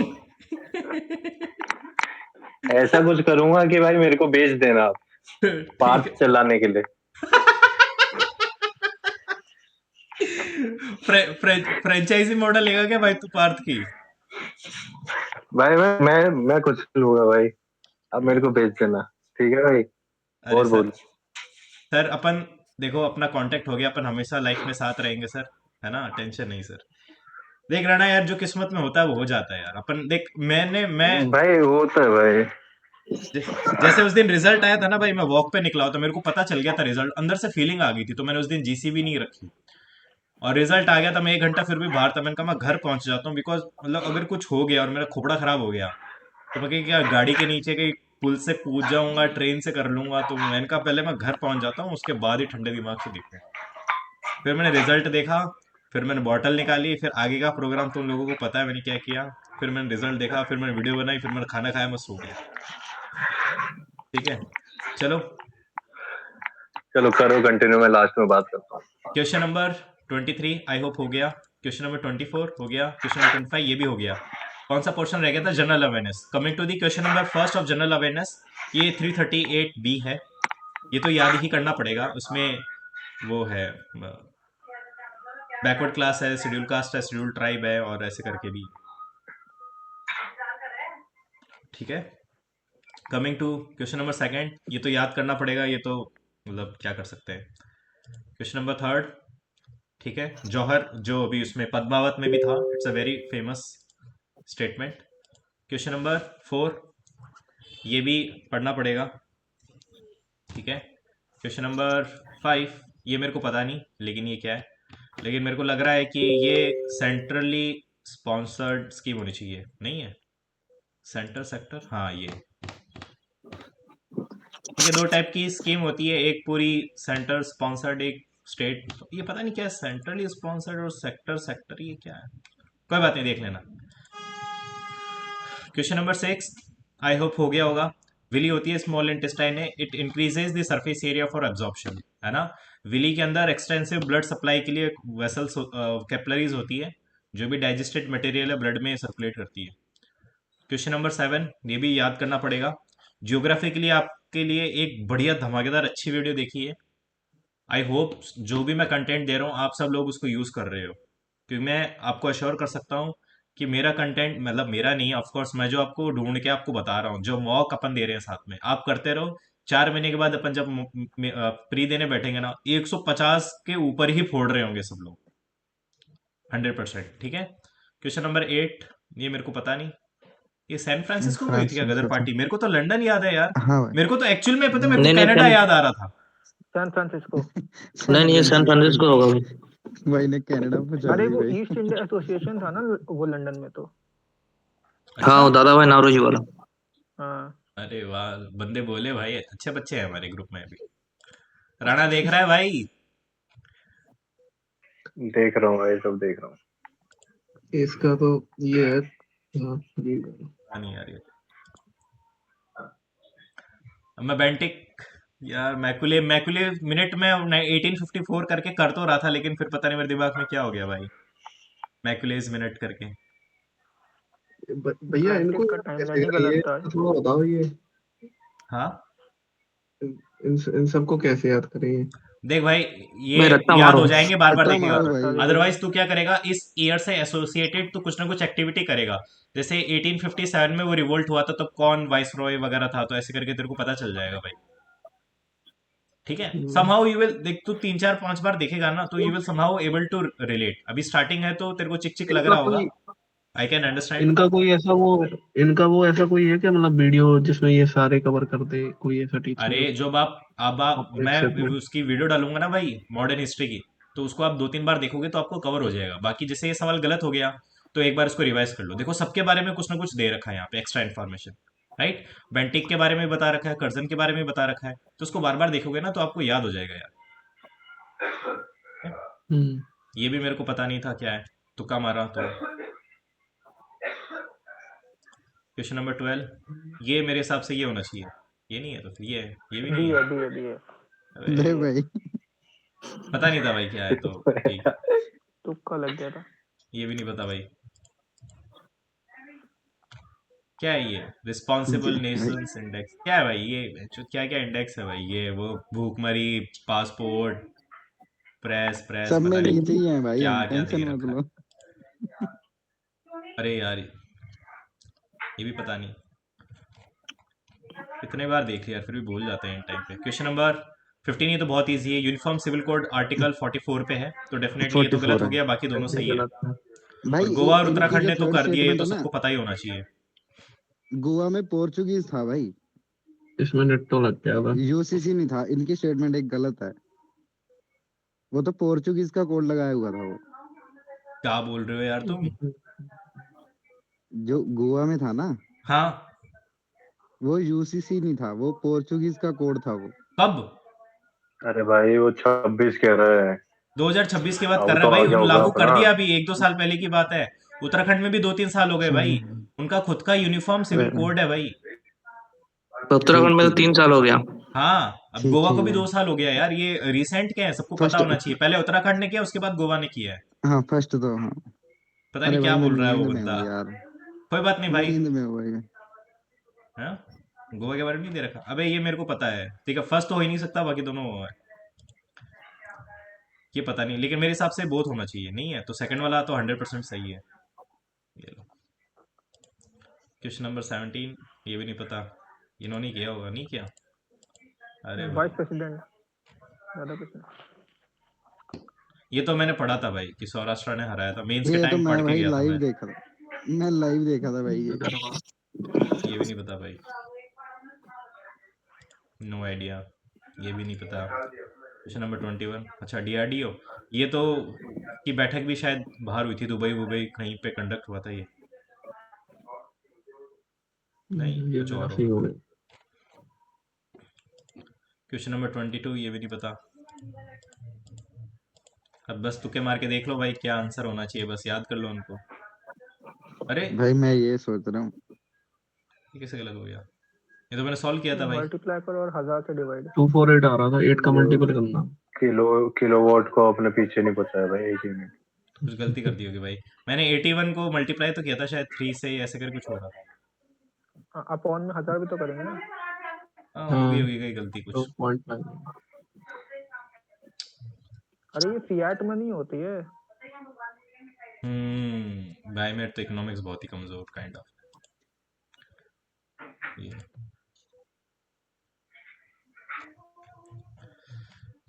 ऐसा कुछ करूंगा कि भाई मेरे को बेच देना आप, पार्ट चलाने के लिए।
फ्रेंचाइजी मॉडल लेगा क्या भाई तू पार्थ की?
भाई मैं कुछ लूंगा भाई, आप मेरे को बेच देना, ठीक है भाई।
अरे
और
सर,
बोल।
सर अपन देखो, अपना कांटेक्ट हो गया, अपन हमेशा लाइफ में साथ रहेंगे सर, है ना? टेंशन नहीं सर। देख राणा यार, जो किस्मत में होता है वो हो जाता है यार। अपन देख, मैं
भाई होता है भाई।
जैसे उस दिन रिजल्ट आया था ना भाई, मैं वॉक पे निकला, तो मेरे को पता चल गया था रिजल्ट, अंदर से फीलिंग आ गई थी, तो मैंने उस दिन जीसीबी नहीं रखी, और रिजल्ट आ गया था। मैं 1 घंटा फिर भी बाहर था, मैंने कहा मैं घर पहुंच जाता हूँ, बिकॉज मतलब अगर कुछ हो गया और मेरा खोपड़ा खराब हो गया, तो मैं क्या गाड़ी के नीचे कहीं पुल से कूद जाऊंगा, ट्रेन से कर लूंगा, तो मैंने कहा पहले मैं घर पहुंच जाता हूँ, उसके बाद ही ठंडे दिमाग से देखूंगा। फिर मैंने रिजल्ट देखा, फिर मैंने बॉटल निकाली, फिर आगे का प्रोग्राम तुम लोगों को पता है मैंने क्या किया। फिर मैंने रिजल्ट देखा, फिर मैंने वीडियो बनाई, फिर मैंने खाना खाया, मैं सो गया। ठीक है, चलो
चलो करो कंटिन्यू, मैं लास्ट में बात करता हूँ।
क्वेश्चन नंबर 23 आई होप हो गया। क्वेश्चन नंबर 24 हो गया। क्वेश्चन नंबर 25 ये भी हो गया। कौन सा पोर्शन रह गया था? General awareness. Coming to the question number first of general awareness, ये 338B है। ये तो याद ही करना पड़ेगा, उसमें वो है बैकवर्ड क्लास है, शेड्यूल कास्ट है, शेड्यूल ट्राइब है, और ऐसे करके भी। ठीक है, coming to question number second, ये तो याद करना पड़ेगा, ये तो मतलब क्या कर सकते हैं। क्वेश्चन नंबर थर्ड, ठीक है, जौहर जो अभी उसमें पद्मावत में भी था, it's a very famous statement. Question number 4, ये भी पढ़ना पड़ेगा। ठीक है, क्वेश्चन नंबर 5, ये मेरे को पता नहीं लेकिन ये क्या है, लेकिन मेरे को लग रहा है कि ये सेंट्रली स्पॉन्सर्ड स्कीम होनी चाहिए, नहीं है? सेंटर सेक्टर, हाँ ये ठीक है। 2 टाइप की स्कीम होती है, एक पूरी सेंटर स्पॉन्सर्ड, एक स्टेट। ये पता नहीं क्या है, सेंट्रली स्पॉन्सर्ड और सेक्टर सेक्टर, ये क्या है? कोई बात नहीं, देख लेना। क्वेश्चन नंबर 6 आई होप हो गया होगा। विली होती है स्मॉल इंटेस्टाइन है, it increases the surface area for absorption, है ना? विली के अंदर एक्सटेंसिव ब्लड सप्लाई के लिए वेसल्स कैपिलरीज होती है, जो भी डाइजेस्टेड मटेरियल है ब्लड में सर्कुलेट करती है। क्वेश्चन नंबर 7, ये भी याद करना पड़ेगा। जियोग्राफी के लिए आपके लिए एक बढ़िया धमाकेदार अच्छी वीडियो देखी है। आई होप जो भी मैं कंटेंट दे रहा हूँ आप सब लोग उसको यूज़ कर रहे हो, क्योंकि मैं आपको अश्योर कर सकता हूँ कि मेरा कंटेंट, मतलब मेरा नहीं, ऑफ कोर्स मैं जो आपको ढूंढ के आपको बता रहा हूँ, जो मॉक अपन दे रहे हैं साथ में, आप करते रहो। 4 महीने के बाद अपन जब प्री देने बैठेंगे ना, 150 के ऊपर ही फोड़ रहे होंगे सब लोग, 100%। ठीक है, क्वेश्चन नंबर 8, ये मेरे को पता नहीं, ये सैन फ्रांसिस्को में हुई थी क्या गदर पार्टी? मेरे को तो लंदन याद है यार।
हाँ भाई।
मेरे को तो एक्चुअल में पता है, मेरे को
नहीं नहीं
कनाडा याद आ रहा था।
San Francisco.
नहीं नहीं, ये सैन फ्रांसिस्को होगा भाई।
भाई ने कनाडा पहुंचा
अरे
दी
वो
भाई।
ईस्ट इंडिया एसोसिएशन था ना, वो लंदन में तो।
हाँ, वो दादा भाई नौरोजी वाला।
हाँ
अरे वाह, बंदे बोले भाई, अच्छे बच्चे हैं हमारे ग्रुप में अभी। राणा देख रहा है भाई?
देख रहा हूँ भाई, सब देख रहा हूँ।
इसका तो ये है। हाँ, ये
नहीं यार, ये मैं बेंटिक यार, मैकुले मैकुले मिनट में 1854 करके कर तो रहा था, लेकिन फिर पता नहीं मेरे दिमाग में क्या हो गया भाई, मैकुलेज मिनट करके।
भैया इनको
ट्रैफिक का
याद कैसे
टाइमलाइन ही
करें, ये
गलत था।
थोड़ा बताओ ये
हाँ
इन सबको कैसे याद करें ये?
देख भाई,
भाई
ये
रट्टा
याद
मारो।
हो जाएंगे, बार बार
रट्टा
देखेगा
मारो
तो।
भाई।
अदरवाइज तू क्या करेगा, इस ईयर से एसोसिएटेड तो कुछ ना कुछ एक्टिविटी करेगा। जैसे 1857 में वो रिवोल्ट हुआ था, तब कौन वाइस रॉय वगैरह था, तो ऐसे करके तेरे को पता चल जाएगा भाई। ठीक है, समहाउ यू विल, देख तू 3 4 5 बार देखेगा ना, तो you will somehow able to relate. अभी स्टार्टिंग है तो तेरे को चिक चिक लग
इनका
रहा होगा,
कोई
आई कैन अंडरस्टैंड।
इनका कोई ऐसा वो इनका वो ऐसा कोई है क्या, मतलब वीडियो जिसमें ये सारे कवर कर दे, कोई ऐसा टीचर
अरे जब आप अब आप
एक
मैं
सेगमेंट?
उसकी वीडियो डालूंगा ना भाई, मॉडर्न हिस्ट्री की, तो उसको आप 2 3 बार देखोगे तो आपको कवर हो जाएगा। बाकी जैसे ये सवाल गलत हो गया, तो एक बार इसको रिवाइज कर लो। देखो सबके बारे में कुछ ना कुछ दे रखा है यहाँ पे, एक्स्ट्रा इन्फॉर्मेशन, राइट। बेंटिक के बारे में बता रखा है, कर्जन के बारे में बता रखा है, तो उसको बार बार देखोगे ना तो आपको याद हो जाएगा यार। ये भी मेरे को पता नहीं था क्या है, तुक्का मारा तो। क्वेश्चन नंबर 12, ये मेरे हिसाब से ये होना चाहिए। ये नहीं है तो फिर ये है, ये भी
डी
नहीं
है,
है।
डी है, डी है।
ले
अबे,
भाई।
पता नहीं था भाई क्या है, तो ठीक है।
तुक्का लग गया था।
ये भी नहीं पता भाई क्या है ये। रिस्पॉन्सिबल नेशंस इंडेक्स क्या है भाई ये, क्या क्या इंडेक्स है भाई ये, वो भूखमरी, पासपोर्ट, प्रेस प्रेस,
सब में
पता नहीं
नीचे ही है भाई,
क्या
हम
क्या
टेंशन
दे
मत
रखा
लो।
है। अरे यार ये भी पता नहीं, कितने बार देख लिया फिर भी भूल जाते हैं इन टाइम पे। क्वेश्चन नंबर 15, ये तो बहुत इजी है। यूनिफॉर्म सिविल कोड आर्टिकल 44 पे है, तो डेफिनेटली ये तो
44
गलत हो
है
गया, बाकी दोनों
ये
सही है।
गलत है।
भाई।
और गोवा और
इनकी
उत्तराखंड
जो
ने तो
थर्ड
कर दिया, ये
स्टेटमेंट
तो
है ना,
सबको पता ही होना चाहिए।
गोवा में पोर्चुगीज था भाई,
इसमें नेट तो लग गया था।
यूसीसी नहीं था। इनकी स्टेटमेंट एक गलत है, वो तो पोर्चुगीज का कोड लगाया हुआ था वो।
क्या बोल रहे हो यार तुम।
जो गोवा में था ना,
हाँ,
वो यूसीसी नहीं था, वो पोर्चुगीज का कोड था वो।
कब?
अरे भाई वो 26 कह रहा है,
2026 की बात कर
अब
रहा
तो
है
आ
भाई,
गया
उन
होगा
लागू कर
अपना।
दिया अभी 1 2 साल पहले की बात है। उत्तराखंड में भी 2 3 साल हो गए भाई, उनका खुद का यूनिफॉर्म सिविल कोड है भाई।
तो उत्तराखंड में तो 3 साल हो गया।
हाँ, अब
ठीक
गोवा को
ठीक
भी
है।
2 साल हो गया यार, ये रिसेंट क्या है, सबको पता
फर्स्ट,
होना चाहिए। पहले उत्तराखंड ने किया, उसके बाद गोवा ने किया है।
हाँ फर्स्ट तो हाँ।
पता नहीं
अरे
क्या
भाई मैं
बोल रहा है वो
नींद में
बंदा।
हूँ यार,
कोई बात नहीं भाई।
नींद में हूँ भाई।
हाँ, गोवा के बारे में नहीं दे रखा। अबे ये मेरे को पता है, ठीक है, फर्स्ट तो हो ही नहीं सकता, बाकी दोनों है। ये पता नहीं, लेकिन मेरे हिसाब से बोथ होना चाहिए। नहीं है तो सेकंड वाला तो 100% सही है। ये लो क्वेश्चन नंबर 17, ये भी नहीं पता, इन्होंने किया होगा, नहीं किया। अरे भाई
वाइस प्रेसिडेंट, ज्यादा कुछ नहीं।
ये तो मैंने पढ़ा था भाई कि सौराष्ट्र ने हराया था, मेंस के
ये तो
टाइम पढ़
मैं
के
भाई
गया था
लाइव
मैं।
देखा था, मैं लाइव देखा था भाई ये।
ये भी नहीं पता भाई, नो आइडिया। ये भी नहीं पता। क्वेश्चन नंबर 21, अच्छा डीआरडीओ, ये तो की बैठक भी शायद बाहर हुई थी, दुबई वुबई कहीं पे कंडक्ट हुआ था ये। नहीं,
ये
कुछ
मेरा
और हो।
सही हो गया।
क्वेश्चन नंबर 22, ये भी नहीं पता। अब बस तुक्के मार के देख लो भाई, क्या आंसर होना चाहिए, बस याद कर लो उनको। अरे
भाई मैं ये सोच रहा हूँ,
ये कैसे गलत हो गया, ये तो मैंने सॉल्व किया था भाई।
मल्टीप्लाई करो और 1000 से डिवाइड।
248 आ रहा था, 8 का मल्टीपल करना।
किलोवाट को अपने पीछे नहीं पहुंचा है भाई, एक ही मिनट।
कुछ गलती कर दी होगी भाई, मैंने 81 को मल्टीप्लाई तो किया था शायद 3 से, ऐसे कर कुछ हो रहा था।
अपॉन में 1000 भी तो करेंगे ना।
हाँ, होगी कहीं गलती कुछ।
2.9।
अरे ये फियाट मनी होती है।
भाई मेरे तो इकोनॉमिक्स बहुत ही कमजोर काइंड ऑफ।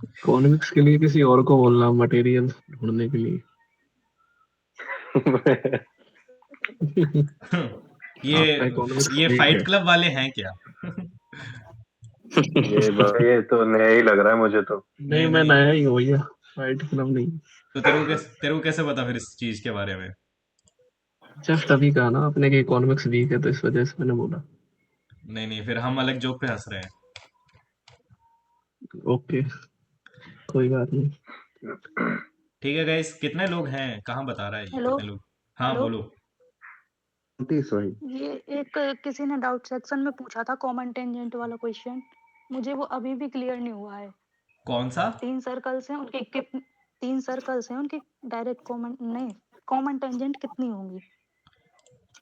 इकोनॉमिक्स के लिए किसी और को बोलना, मटेरियल ढूंढने के लिए।
ये फाइट क्लब वाले हैं क्या?
ये तो नया ही लग रहा है मुझे तो।
नहीं मैं नया ही हूँ भैया, फाइट क्लब नहीं।
तो तेरे को कैसे पता फिर इस चीज के बारे में?
जस्ट अभी कहा ना आपने कि इकोनॉमिक्स वीक है, तो इस वजह से मैंने बोला।
नहीं फिर हम अलग जोक पे हंस रहे हैं।
ओके कोई बात नहीं।
ठीक है गाइस, कितने लोग हैं, कहाँ बता रहा है ये,
हेलो?
कितने लोग? हाँ
हेलो?
बोलो।
29 भाई।
ये एक किसी ने डाउट सेक्शन में पूछा था कॉमन टेंजेंट वाला क्वेश्चन, मुझे वो अभी भी क्लियर नहीं हुआ है।
कौन सा?
3 सर्कल्स हैं उनके 3 सर्कल्स हैं उनकी डायरेक्ट कॉमन नहीं, कॉमन टेंजेंट कितनी होंगी?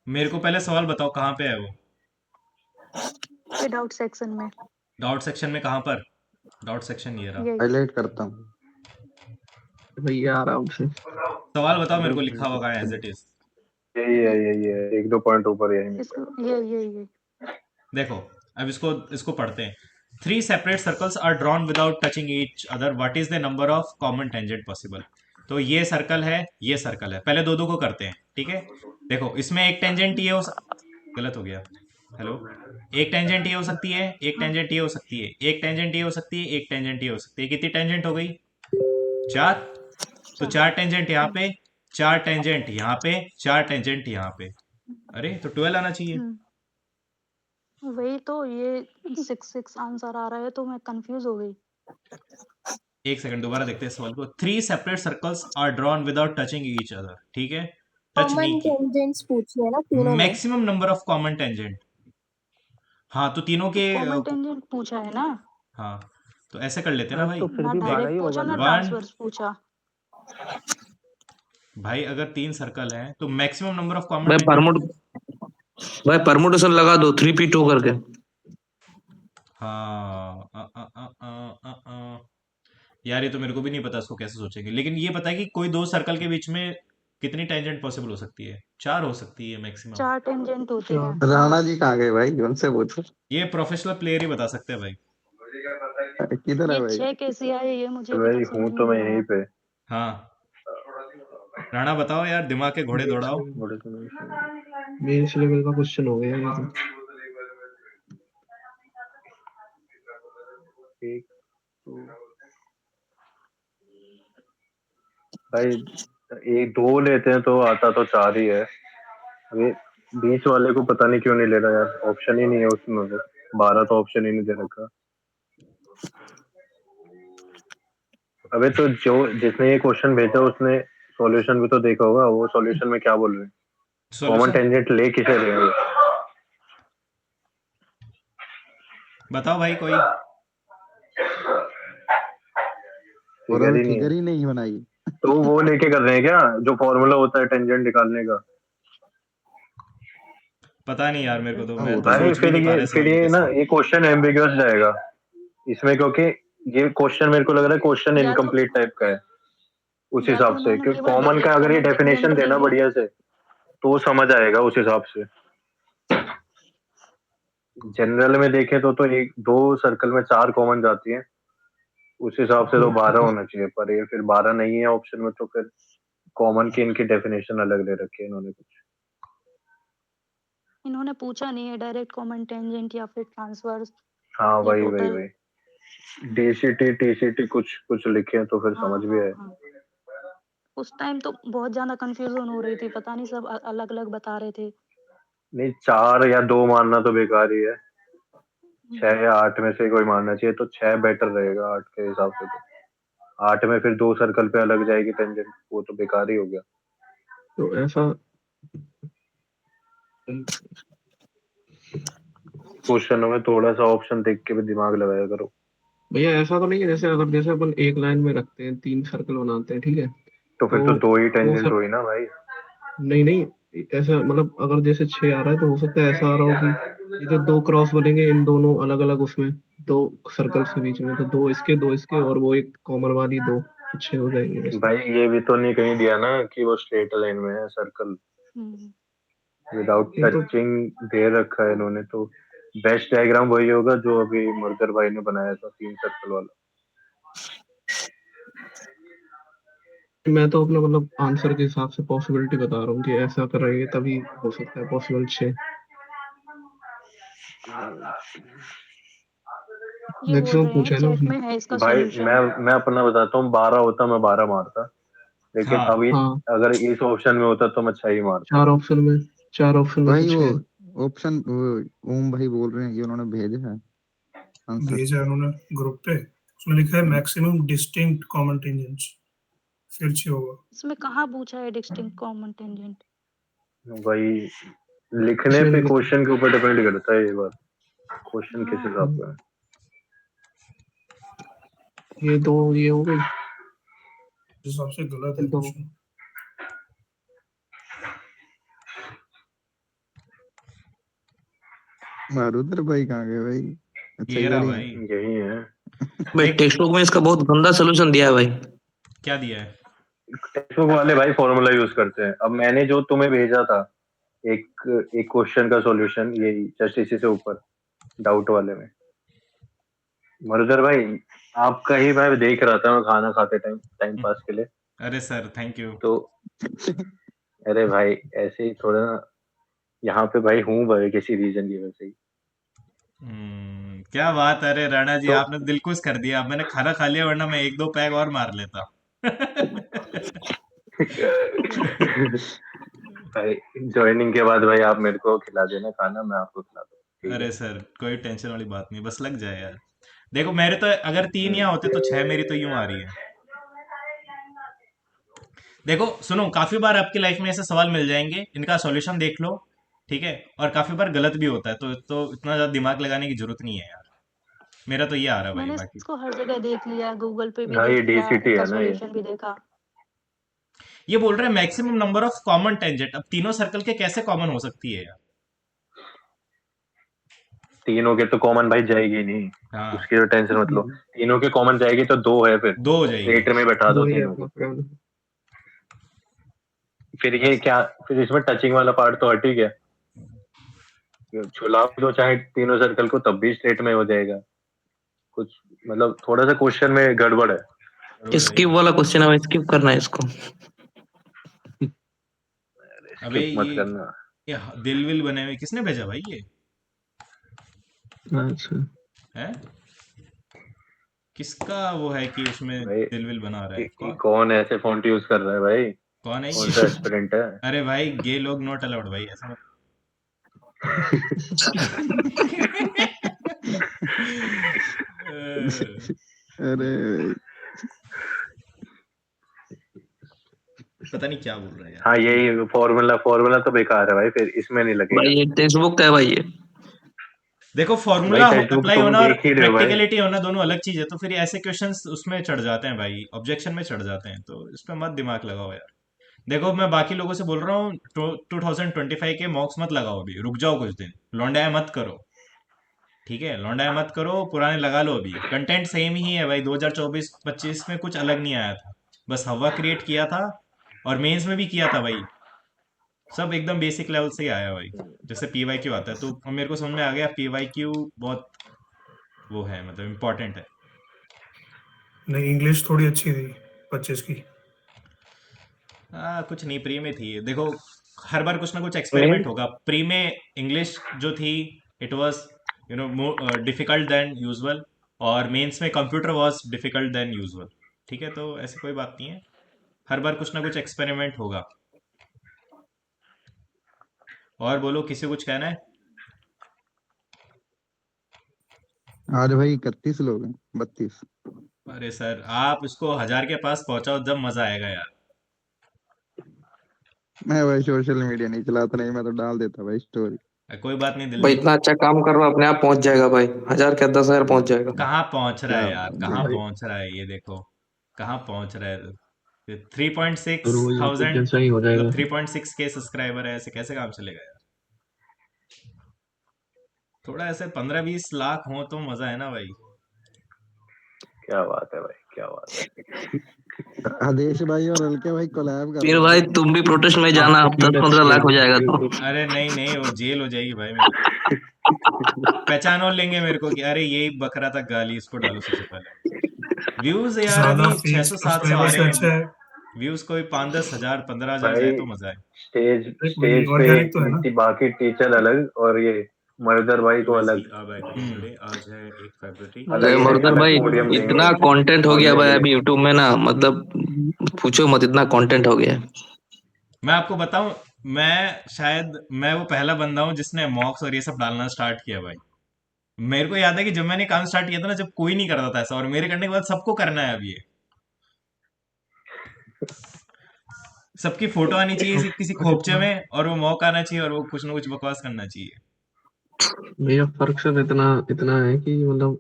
मेरे को पहले सवाल बताओ कहाँ पे है वो?
ये डाउट सेक्शन में।
डाउट सेक्शन में कहाँ पर? डाउट सेक्शन ये रहा।
ये
हाईलाइट करता हूँ
भैया आराम से।
सवाल बताओ मेरे को, लिखा हुआ कहाँ है एज इट इज?
यही है 1-2 पॉइंट ऊपर यही मिल
इसको
रहा है।
ये
देखो अब इसको पढ़ते हैं। 3 separate circles are drawn without touching each other. What is the number of common tangent possible? तो ये सर्कल है, ये सर्कल है, पहले दो को करते हैं, ठीक है। देखो इसमें एक टेंजेंट ये गलत हो गया। हेलो, एक टेंजेंट ये हो सकती है, एक टेंजेंट ये हो सकती है, एक टेंजेंट ये हो सकती है, एक टेंजेंट ये हो सकती है। कितनी टेंजेंट हो गई? 4। तो 4 टेंजेंट यहाँ पे, 4 टेंजेंट यहाँ पे, 4 टेंजेंट यहाँ पे। अरे तो 12 आना चाहिए।
वही तो, ये 6 आंसर आ रहा है तो मैं कंफ्यूज हो गई।
एक सेकंड, दोबारा देखते हैं सवाल को। 3 separate circles are drawn without touching each other, ठीक है, टच नहीं
कॉमन
की।
टेंजेंट्स पूछी है ना तीनों में।
Maximum number of common tangent. हाँ तो तीनों के
कॉमन टेंजेंट पूछा है ना,
हाँ तो ऐसे कर लेते हैं ना भाई।
तो फिर
ना
भी 12
डायरेक्ट
ही
पूछा
होगा
ना
ना।
ट्रांसवर्स पूछा।
भाई अगर 3 सर्कल हैं तो मैक्सिमम नंबर ऑफ कॉमन
भाई परमुटेशन लगा दो 3p2 करके।
हाँ यार ये तो मेरे को भी नहीं पता इसको कैसे सोचेंगे, लेकिन ये पता है कि कोई दो सर्कल के बीच में कितनी टेंजेंट पॉसिबल हो सकती है? 4 हो सकती है मैक्सिमम।
4 टेंजेंट होते हैं।
राणा जी कहाँ गए भाई, उनसे पूछो।
ये प्रोफेशनल प्लेयर ही बता सकते हैं भाई।
किधर है
ये
भाई?
6 कैसे आए ये मुझे भी
भाई
तो
हूँ
समझ
तो
में
मैं
नहीं
यहीं
आया।
पे।
हाँ राणा बताओ यार, दिमाग के घोड़े दौड़ाओ।
मेंस लेवल का क्वेश्चन हो गया ये तो।
एक भाई एक 2 लेते हैं तो आता तो 4 ही है। अभी बीच वाले को पता नहीं क्यों नहीं ले रहा यार, ऑप्शन ही नहीं है उसमें तो। 12 तो ऑप्शन ही नहीं दे रखा। अबे तो जो जिसने ये क्वेश्चन भेजा उसने सॉल्यूशन भी तो देखा होगा, वो सॉल्यूशन में क्या बोल रहे हैं? कॉमन टेंजेंट ले किसे रहे हैं?
बताओ भाई कोई।
फिगर ही नहीं बनाई।
तो वो लेके कर रहे हैं क्या, जो फॉर्मूला होता है टेंजेंट निकालने का?
पता नहीं यार मेरे को, तो मैं तो
भाई
सोच भी नहीं पा रहा
फिर
सवाल
ये ना
कैसे।
ये क्वेश्चन एम्बिगुअस जाएगा इसमें, क्योंकि ये क्वेश्चन मेरे को लग रहा है क्वेश्चन
या तो
इनकम्प्लीट टाइप का है उस
या तो
हिसाब से,
उन्होंने
क्योंकि
केवल
कॉमन का अगर ये
कॉमन
डेफिनेशन
टेंजेंट
देना
लिया।
बढ़िया से तो समझ आएगा उस हिसाब से। जनरल में देखें तो एक 2 सर्कल में 4 कॉमन जाती है, उस हिसाब से तो 12 होना चाहिए, पर ये फिर 12 नहीं है ऑप्शन में, तो फिर कॉमन की इनकी डेफिनेशन अलग ले रखी है इन्होंने कुछ।
इन्होंने पूछा नहीं है डायरेक्ट कॉमन टेंजेंट या फिर ट्रांसवर्स
हाँ
या
वही
टोटल।
डीसीटी टीसीटी कुछ कुछ लिखे हैं तो फिर
हाँ
समझ भी आए।
हाँ। उस टाइम तो बहुत ज्यादा कंफ्यूजन हो रही थी, पता नहीं सब अलग अलग बता रहे थे।
नहीं 4 या 2 मानना तो बेकार ही है, 6 या 8 में से कोई मानना चाहिए, तो 6 बेटर रहेगा 8 के हिसाब से। तो 8 में फिर 2 सर्कल पे अलग जाएगी टेंजेंट, वो तो बेकार ही हो गया।
तो ऐसा
क्वेश्चन में थोड़ा सा ऑप्शन देख के भी दिमाग लगाया करो।
भैया ऐसा तो नहीं है, जैसे अगर जैसे अपन एक लाइन में रखते हैं 3 सर्कल बनाते हैं, ठीक है,
तो फिर तो 2 ही
वो
टेंजेंट
सब
हुई ना भाई।
नहीं ऐसा मतलब अगर जैसे 6 आ रहा है तो हो सकता है ऐसा आ रहा हो कि ये जो 2 क्रॉस बनेंगे इन दोनों अलग अलग उसमें 2 सर्कल्स के बीच में, तो 2 इसके और वो एक कॉमन वाली 2, तो 6 हो जाएंगे वैसे।
भाई ये भी तो नहीं कहीं दिया ना कि वो स्ट्रेट लाइन में है सर्कल, विदाउट
ये तो
टचिंग दे रखा है इन्होंने, तो बेस्ट डायग्राम वही होगा जो अभी मर्दर भाई ने बनाया था 3 सर्कल वाला।
मैं तो अपना मतलब आंसर के हिसाब से पॉसिबिलिटी बता रहा हूँ कि ऐसा करेंगे तभी हो सकता है पॉसिबल 6।
ये बोल
मैक्सिमम
रहे हैं
पूछा है ना
चैट
उसने।
में है इसका
भाई
सॉल्यूशन।
मैं अपना बताता हूँ, 12 होता मैं 12 मारता, लेकिन
हाँ
अभी
हाँ
अगर इस ऑप्शन में होता तो मैं 6 ही मारता।
4 ऑप्शन में से
भाई वो
6।
ऑप्शन ओम भाई बोल रहे हैं कि उन्होंने भेजा है आंसर।
भेजा है उन्होंने ग्रुप पे, उसमें लिखा है मैक्सिमम डिस्टिंक्ट कॉमन टेंजेंट्स, फिर 6 होगा।
इसमें कहाँ पूछा है डिस्टिंक्ट कॉमन टेंजेंट?
भाई लिखने
इसमें
पे
नहीं लिखा।
क्वेश्चन के ऊपर डिपेंड करता है ये बात, क्वेश्चन किस
हाँ
हिसाब का है।
ये 2 ये हो गई,
इस हिसाब से गलत है
तो
क्वेश्चन।
मारुतर भाई कहाँ गए भाई? अच्छा
ये रहा
इधर ही
भाई।
यही है।
भाई
देख
टेक्स्ट बुक में इसका बहुत गंदा सोल्यूशन दिया है भाई।
क्या दिया है?
टेक्स्ट बुक वाले भाई फॉर्मूला यूज करते हैं। अब मैंने जो तुम्हें भेजा था एक एक क्वेश्चन का सॉल्यूशन, यही जस्ट इसी से ऊपर डाउट वाले में। मरुदर भाई आपका ही मैं देख रहा था, मैं खाना खाते टाइम पास के लिए।
अरे सर थैंक यू।
तो अरे भाई ऐसे ही थोड़ा ना, यहाँ पे भाई हूँ भाई किसी रीजन की वजह से ही।
क्या बात है, अरे राणा जी
तो
आपने दिल खुश कर दिया। अब मैंने खाना खा लिया, वरना मैं 1-2 पैग और मार लेता।
भाई ज्वाइनिंग के बाद भाई आप मेरे को खिला देना खाना, मैं आपको खिला दूँ, ठीक
अरे
है?
सर कोई टेंशन वाली बात नहीं, बस लग जाए यार। देखो मेरे तो अगर 3 यहाँ होते तो 6 मेरी तो यूं आ रही है। देखो सुनो, काफी बार आपकी लाइफ में ऐसे सवाल मिल जाएंगे, इनका सॉल्यूशन देख लो, ठीक है? और काफी बार गलत भी होता है, तो इतना ज्यादा दिमाग लगाने की जरूरत नहीं है यार। मेरा तो ये आ रहा है भाई,
मैंने
बाकी
इसको हर जगह देख लिया, गूगल पे भी
हाँ ये
देख लिया,
डीसीटी
इनका
है ना ये।
सॉल्यूशन भी देखा।
ये बोल रहे हैं maximum number of common tangent. अब तीनों सर्कल के कैसे कॉमन हो सकती है यार?
तीनों के तो कॉमन भाई जाएगी नहीं,
हाँ
उसकी तो टेंशन मत लो। तीनों के कॉमन जाएगी तो 2 है, फिर
2 हो जाएगी।
स्ट्रेट में बैठा दो
वही है
तीनों
अपना
को।
प्लान।
फिर ये क्या, फिर इसमें टचिंग वाला पार्ट तो हट ही गया। छुला दो चाहे तीनों सर्कल को, तब भी स्ट्रेट में हो जाएगा। कुछ मतलब थोड़ा सा क्वेश्चन में गड़बड़ है।
गड़बड़ है
स्किप
भाई।
वाला क्वेश्चन है भाई, स्किप करना है इसको।
अबे
स्किप मत करना।
ये दिल विल बने हुए किसने भेजा भाई ये?
अच्छा
है किसका वो है कि उसमें
भाई
दिल विल बना रहा है? कौन?
कौन ऐसे फॉन्ट यूज कर रहा है भाई?
कौन है
कौन
ये?
सा एस्पिरेंट है?
अरे भाई गे लोग नॉट अलाउड भाई, ऐसा मत।
अरे
पता नहीं क्या बोल रहा है यार।
हाँ यही फॉर्मूला तो बेकार है भाई, फिर इसमें नहीं लगेगा।
भाई ये टेक्स्ट बुक का है भाई ये।
देखो
भाई
फॉर्मूला
टेक्स्ट बुक
अप्लाई
तुम
होना और
देख ही रहे हो भाई।
प्रैक्टिकलिटी होना दोनों अलग चीज है, तो फिर ऐसे क्वेश्चंस उसमें चढ़ जाते हैं भाई, ऑब्जेक्शन में चढ़ जाते हैं, तो इस पे मत दिमाग लगाओ यार। देखो मैं बाकी लोगों से बोल रहा हूँ, 2025 के मॉक्स मत लगाओ, अभी रुक जाओ कुछ दिन, लौंडाया मत करो, ठीक है? लौंडाया मत करो, पुराने लगा लो। अभी कंटेंट सेम ही है भाई, 2024-25 में कुछ अलग नहीं आया था, बस हवा क्रिएट किया था, और मेंस में भी किया था भाई। सब एकदम बेसिक लेवल से ही आया भाई, जैसे PYQ आता है, तो अब मेरे को समझ में आ गया PYQ बहुत वो है, मतलब इम्पोर्टेंट है।
नहीं इंग्लिश थोड़ी अच्छी थी 25 की।
कुछ नहीं, प्री में थी देखो, हर बार कुछ ना कुछ
नहीं
एक्सपेरिमेंट होगा। प्री में इंग्लिश जो थी, it was difficult than usual, और मेंस में computer was difficult than usual, ठीक है? तो ऐसी कोई बात नहीं है, हर बार कुछ ना कुछ एक्सपेरिमेंट होगा। और बोलो, किसी को कुछ कहना है?
आज भाई 31 लोग हैं, 32।
अरे सर आप इसको 1000 के पास पहुंचाओ, जब मजा आएगा यार।
मैं भाई सोशल मीडिया नहीं चलाता, नहीं मैं तो डाल देता भाई स्टोरी।
कोई बात नहीं
भाई,
दिल्ली।
इतना अच्छा काम कर रहा है, अपने आप पहुंच जाएगा भाई। 1000 क्या 10,000 पहुंच जाएगा।
कहाँ पहुंच रहा
क्या
है यार, कहाँ
भाई
पहुंच रहा है, ये देखो कहाँ पहुंच रहा है। 3.6
और वो यूट्यूब
थाउजेंड,
जैसा ही हो
मतलब
जाएगा।
3.6 के सब्सक्राइबर है, ऐसे कैसे काम चलेगा यार? थोड़ा ऐसे 15-20 लाख हो तो मजा है ना भाई।
क्या बात है भाई, क्या बात है।
आदेश भाई और हल्के भाई कोलैब कर
फिर
रहे
भाई
हैं।
तुम भी प्रोटेस्ट में जाना,
आपका
अब
फीड
10-15 लाख हो
एक्सप्लोड
जाएगा तो।
अरे नहीं नहीं, वो जेल हो जाएगी भाई मेरी। पहचान और लेंगे मेरे को कि अरे यही बकरा था गाली, इसको डालो सबसे पहले। व्यूज यार
ज्यादा
अभी
फेक
600-700 आ
सब्सक्राइबर
रहे
से
हैं।
अच्छा है।
व्यूज कोई 5-10 हजार 15,000 जाए
भाई
तो मजा है।
कोई नहीं,
स्टेज पे
ऑर्गेनिक तो है ना।
बाकी टीचर अलग और ये मर्दर भाई को
यूएसडी
अलग,
अब आएगा टुडे, आज है 1 फरवरी।
अलग
अरे
से
मरुदर
अलग
भाई,
पोडियम देंगे
इतना कंटेंट हो गया
बोलने
भाई
के
अभी
लिए।
यूट्यूब में ना, मतलब पूछो मत, इतना कंटेंट हो गया है।
मैं आपको बताऊं, मैं वो पहला बंदा हूं जिसने मॉक्स और ये सब डालना स्टार्ट किया भाई। मेरे को याद है कि जब मैंने काम स्टार्ट किया था ना, जब कोई नहीं करता था ऐसा, और मेरे करने के बाद सबको करना है अब ये। सबकी फोटो आनी चाहिए किसी खोपचे
इतना
में, और वो मॉक आना चाहिए, और वो कुछ ना कुछ बकवास करना चाहिए।
भैया फर्क सर इतना इतना है कि मतलब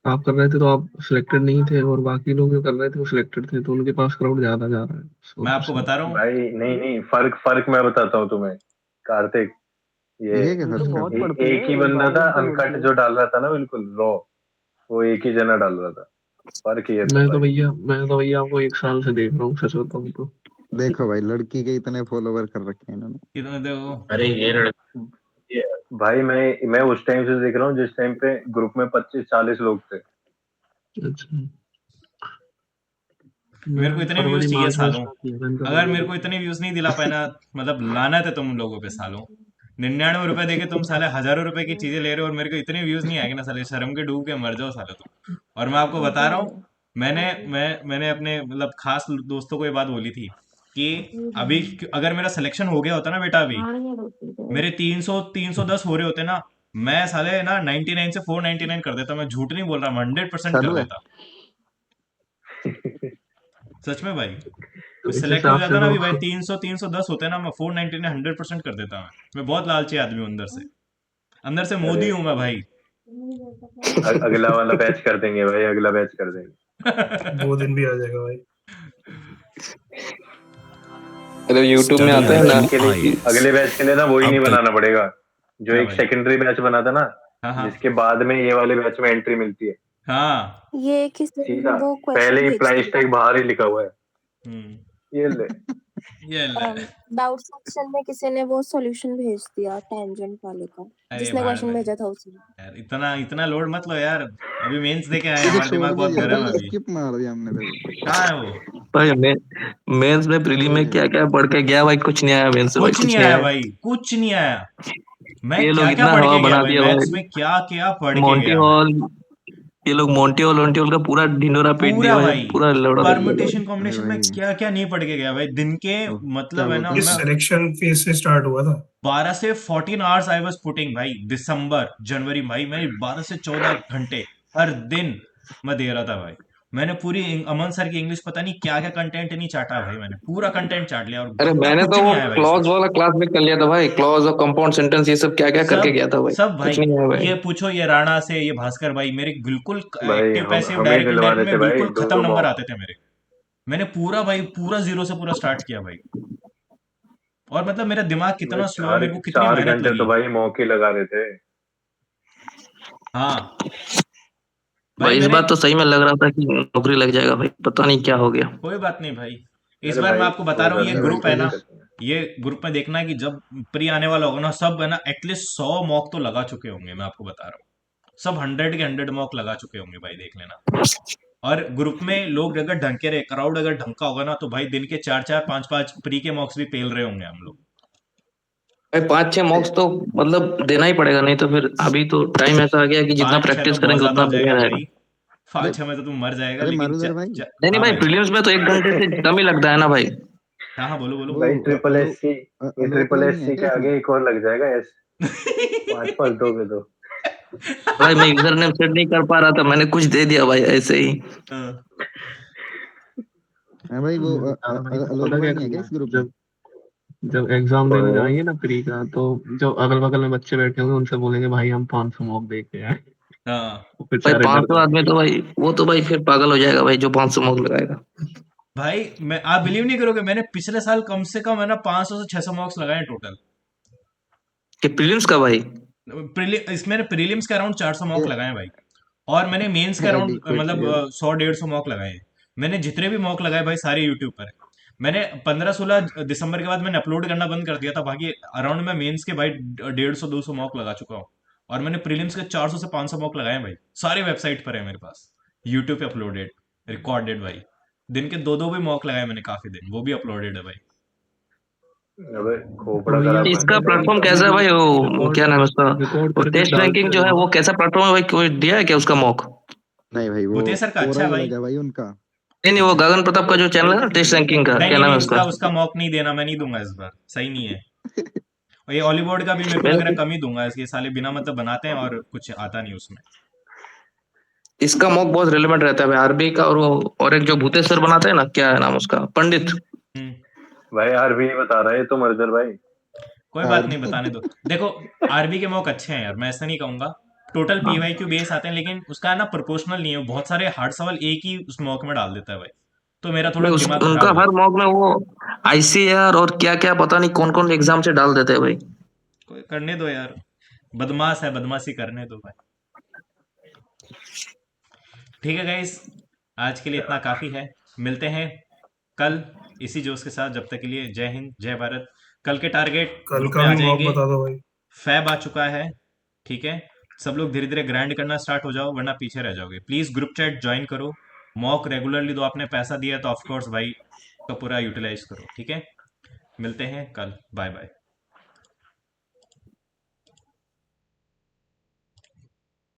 आप कर रहे थे तो आप सिलेक्टेड नहीं थे, और बाकी लोग जो कर रहे थे वो सिलेक्टेड थे, तो उनके पास क्राउड ज्यादा जा रहा है।
मैं
सो
आपको बता रहा हूँ।
भाई नहीं नहीं, फर्क फर्क मैं बताता हूँ तुम्हें कार्तिक। ये
ये क्या
ये तो
सर्च कर
बहुत
रहे हो?
पड़ती
एक ही
है,
बंदा था
22 रुपए
अनकट
पड़ती है।
जो डाल रहा था ना, बिल्कुल रॉ, वो एक ही जना डाल रहा था। फर्क ये था
मैं
भाई।
तो भैया आपको 1 साल से देख रहा हूँ, सच बताऊँ तो।
देखो भाई, लड़की के इतने फॉलोवर कर रखे हैं इन्होंने।
कितने थे वो?
अरे
ये भाई मैं उस टाइम से देख रहा हूँ जिस टाइम पे ग्रुप में 25-40 लोग थे।
अच्छा,
मेरे को
मैं
इतने
फरवरी
व्यूज चाहिए
मार्च में
सालों।
स्टार्ट किया था इनका
अगर
वीडियो
मेरे को
देखना।
इतने व्यूज नहीं दिला पाए ना, मतलब लानत है तुम लोगों पे सालों। 99 रुपए देके तुम साले हजारों रुपए की चीजें ले रहे हो और मेरे को इतने व्यूज नहीं आएंगे ना साले, शर्म के डूब के मर जाओ साले तुम। और मैं आपको बता रहा हूँ, मैंने अपने मतलब खास दोस्तों को ये बात बोली थी कि अभी अगर मेरा सिलेक्शन हो गया होता ना बेटा, अभी मेरे 310 हो रहे होते ना, मैं साले ना 99 से 499 कर देता। मैं झूठ नहीं बोल रहा, मैं 100% कर
चालू है।
देता। सच में भाई,
तो
मैं
इस
सिलेक्ट हो
हिसाब से
जाता ना
तो
अभी भाई, 310 होते ना, मैं 499 100% कर देता। मैं बहुत लालची आदमी हूँ अंदर से, अंदर से मोदी
अरे
हूँ मैं भाई।
अगला वाला बैच कर देंगे भाई, अगला बैच कर देंगे।
2 दिन भी आ जाएगा भाई।
अरे यूट्यूब में आता है ना
अगले बैच के लिए ना वही नहीं बनाना पड़ेगा, जो
क्या
एक
भाई?
सेकेंडरी बैच बना था ना,
हाँ हाँ
जिसके बाद में ये वाले बैच में एंट्री मिलती है।
हाँ।
ये किसी
सीधा
ने वो
पहले
क्वेश्चन
ही
भेज
प्राइस
दिया
टैग बाहर ही लिखा हुआ है। ये ले।
ये ले।
डाउट सेक्शन में, किसी ने वो सॉल्यूशन भेज दिया टेंजेंट वाले का,
अरे
जिसने
भाड़
क्वेश्चन
में
भेजा था उसने।
यार, इतना इतना लोड मत लो यार। अभी मेंस देके आए हैं,
तुझे
हमारा
छोड़
दिमाग
भी
बहुत
गया
गर्म है
था,
अभी।
स्किप मार दिया हमने तेरे को।
कहाँ है वो?
भाई मेंस में प्रीली में क्या क्या पढ़ के गया भाई, कुछ नहीं आया मेंस में भाई,
कुछ
कुछ
नहीं
नहीं
आया
आया।
भाई, कुछ नहीं आया। मैं
ये
क्या
लोग
क्या
इतना
पढ़
हवा
के गया
बना
भाई,
दिया
मैथ्स
भाई।
में क्या क्या पढ़ के
मोंटी
गया मैं।
हॉल, ये लोग मोंटी हॉल का पूरा ढिंडोरा पीट दिया
पूरा
भाई,
भाई,
पूरा लौड़ा कर दिया
परम्यूटेशन
भाई।
अरे
कॉम्बिनेशन में
भाई,
क्या क्या नहीं पढ़ के गया भाई दिन के।
ओ, क्या
मतलब है ना,
बोलते
ये
हैं
मैं
उसको?
सिलेक्शन फेज से स्टार्ट हुआ था।
12 से 14 आवर्स आई वाज पुटिंग भाई, दिसंबर जनवरी भाई, मैं 12 से 14 घंटे हर दिन मैं दे रहा था भाई। मैंने पूरी अमन सर की इंग्लिश, पता नहीं क्या क्या कंटेंट नहीं चाटा भाई, मैंने पूरा कंटेंट चाट लिया और
अरे मैंने
कुछ
तो
नहीं
वो
आया भाई इसमें।
क्लॉज वाला क्लास में कर लिया था भाई, क्लॉज और कंपाउंड सेंटेंस ये सब क्या क्या करके
सब
गया था भाई,
सब भाई,
कुछ नहीं आया भाई।
ये पूछो ये राणा से, ये भास्कर भाई, मेरे बिल्कुल
भाई
एक्टिव
हम
पैसिव
हमें
डायरेक्ट
दिलवा
इनडायरेक्ट
रहे थे
में
भाई
बिल्कुल खत्म
2-2
नंबर
मॉक।
आते थे मेरे। मैंने पूरा भाई, पूरा जीरो से पूरा स्टार्ट किया भाई। और मतलब मेरा दिमाग
भाई
कितना स्लो है,
चार
मेरे को कितनी
4
मेहनत
घंटे
लगी।
तो भाई मॉक ही लगा रहे थे।
हाँ भाई,
भाई इस
मैंने
बात तो सही में लग रहा था कि नौकरी लग जाएगा भाई, पता नहीं क्या हो गया।
कोई बात नहीं भाई। इस
अरे
बार मैं
भाई
आपको बता
हो
रहा हूँ, ये
जाता
अरे
है,
भाई
ग्रुप है
कोई
ना,
तेजस,
दिक्कत नहीं।
ये ग्रुप में देखना है कि जब प्री आने वाला होगा ना, सब है ना एटलीस्ट 100 मॉक तो लगा चुके होंगे, मैं आपको बता रहा हूँ। सब 100 के 100 मॉक लगा चुके होंगे भाई, देख लेना। और ग्रुप में लोग अगर ढंग के रहे, क्राउड अगर ढंग का होगा ना, तो भाई दिन के 4-4 5-5 प्री के मॉक्स भी पेल रहे होंगे हम लोग।
भाई 5-6 मॉक्स तो मतलब देना ही पड़ेगा, नहीं तो फिर अभी तो टाइम ऐसा आ गया कि जितना
5-6 तो
प्रैक्टिस
बहुत
करेंगे
ज्यादा
उतना
हो
बढ़िया
जाएगा
रहेगा।
भाई।
अरे
5-6 में तो तुम मर जाएगा,
अरे
लेकिन
मारूदर भाई,
नहीं नहीं
हाँ
भाई,
भाई।
प्रीलिम्स में तो 1 घंटे से कम ही लगता है ना भाई।
हाँ हाँ, बोलो बोलो।
वो
भाई ट्रिपल
अलो
एस सी, ये
अलोक
ट्रिपल
भाई
एस
नहीं है
सी
क्या
के
इसमें?
आगे एक और लग जाएगा एस। 5 दोगे तो।
भाई मैं यूजर नेम सेट नहीं कर पा रहा था, मैंने कुछ दे दिया भाई ऐसे ही।
हाँ।
है भाई, वो
मैं बता रहा भाई,
अलोक
पता
भाई
क्या
नहीं है क्या
करना
इस
है,
ग्रुप में?
जब जब एग्जाम
कोई
देने
नहीं।
जाएंगे ना प्री का, तो जो अगल बगल में बच्चे बैठे होंगे उनसे बोलेंगे भाई हम 500 मॉक दे के आए।
हाँ
वो
भाई
बेचारे डर
500 आदमी
जाएंगे।
तो भाई, वो तो भाई फिर पागल हो जाएगा भाई जो 500 मॉक लगाएगा।
भाई, मैं आप बिलीव नहीं करोगे, मैंने पिछले साल कम से कम है ना 500 से 600 मार्क्स लगाए टोटल।
कि प्रीलिम्स का भाई?
इसमें प्रीलिम्स के अराउंड 400 मार्क
ये
लगाए हैं भाई। और मैंने मेंस के अराउंड
एडिक्वेट
मतलब
क्लियर।
100-150 मॉक लगाए हैं। मैंने जितने भी मॉक लगाए भाई, सारे यूट्यूब पर है। मैंने 15-16 दिसंबर के बाद मैंने अपलोड करना बंद कर दिया था, बाकी अराउंड मैं मेंस के भाई 150-200 मॉक लगा चुका हूँ। और मैंने प्रीलिम्स के 400 से 500 मॉक लगाए हैं भाई, सारे वेबसाइट पर है मेरे पास, यूट्यूब पे अपलोडेड, रिकॉर्डेड भाई। दिन के 2-2 भी मॉक लगाए मैंने काफी दिन, वो भी अपलोडेड है भाई।
अबे
तो
खोपड़ा
भैया
खराब मत
इसका
कर भाई।
प्लेटफॉर्म कैसा है भाई, वो
रिकॉर्ड
क्या नाम है उसका,
रिकॉर्ड
वो
करके
टेस्ट रैंकिंग
डालते
जो है
रहना।
वो कैसा प्लेटफॉर्म है भाई, कोई दिया है क्या उसका मॉक?
नहीं भाई, वो
भूतिया सर का अच्छा
ओरा
है
ही
भाई।
अलग है भाई उनका।
नहीं नहीं, वो गगन प्रताप का जो चैनल है ना टेस्ट रैंकिंग का,
नहीं
क्या
नहीं
नाम
नहीं,
है
उसका
उसका?
उसका मॉक नहीं देना, मैं नहीं दूंगा इस बार, सही नहीं है। और ये हॉलीवुड का भी मेरे को लग रहा है
मैंने
कम ही दूंगा, इसके साले बिना मतलब बनाते हैं और कुछ आता नहीं उसमें।
इसका मॉक बहुत रिलेवेंट रहता है भाई, आरबी का, और वो और एक जो भूतेश्वर बनाते हैं ना, क्या है नाम उसका, पंडित।
हम्म।
भाई यार भी नहीं बता रहा है तो मर्जर भाई।
कोई बात नहीं, बताने दो। देखो, आरबी के मॉक अच्छे हैं यार, मैं ऐसा नहीं कहूंगा। टोटल पीवाईक्यू बेस आते हैं, लेकिन उसका ना प्रोपोर्शनल नहीं है, बहुत सारे हार्ड सवाल एक ही उस मॉक में डाल देता है भाई। तो मेरा थोड़ा
भाई
दिमाग
उनका
खराब हो
हर
जाता
मॉक में वो आईसीआर और क्या क्या पता नहीं कौन कौन एग्जाम से डाल देते हैं भाई।
है। कोई करने दो यार, बदमाश है, बदमाशी करने दो भाई। ठीक है गाइस, आज के लिए इतना काफी है। मिलते हैं कल इसी जोश के साथ। जब तक के लिए जय हिंद, जय भारत। कल के टारगेट
कल
ग्रुप
का
में आ
भी मॉक
जाएंगे।
बता दो भाई।
फैब आ चुका है, ठीक है। सब लोग धीरे धीरे ग्राइंड करना स्टार्ट हो जाओ, वरना पीछे रह जाओगे। प्लीज ग्रुप चैट ज्वाइन करो, मॉक रेगुलरली दो। आपने पैसा दिया तो ऑफकोर्स भाई का पूरा यूटिलाइज करो, ठीक है। मिलते हैं कल, बाय बाय।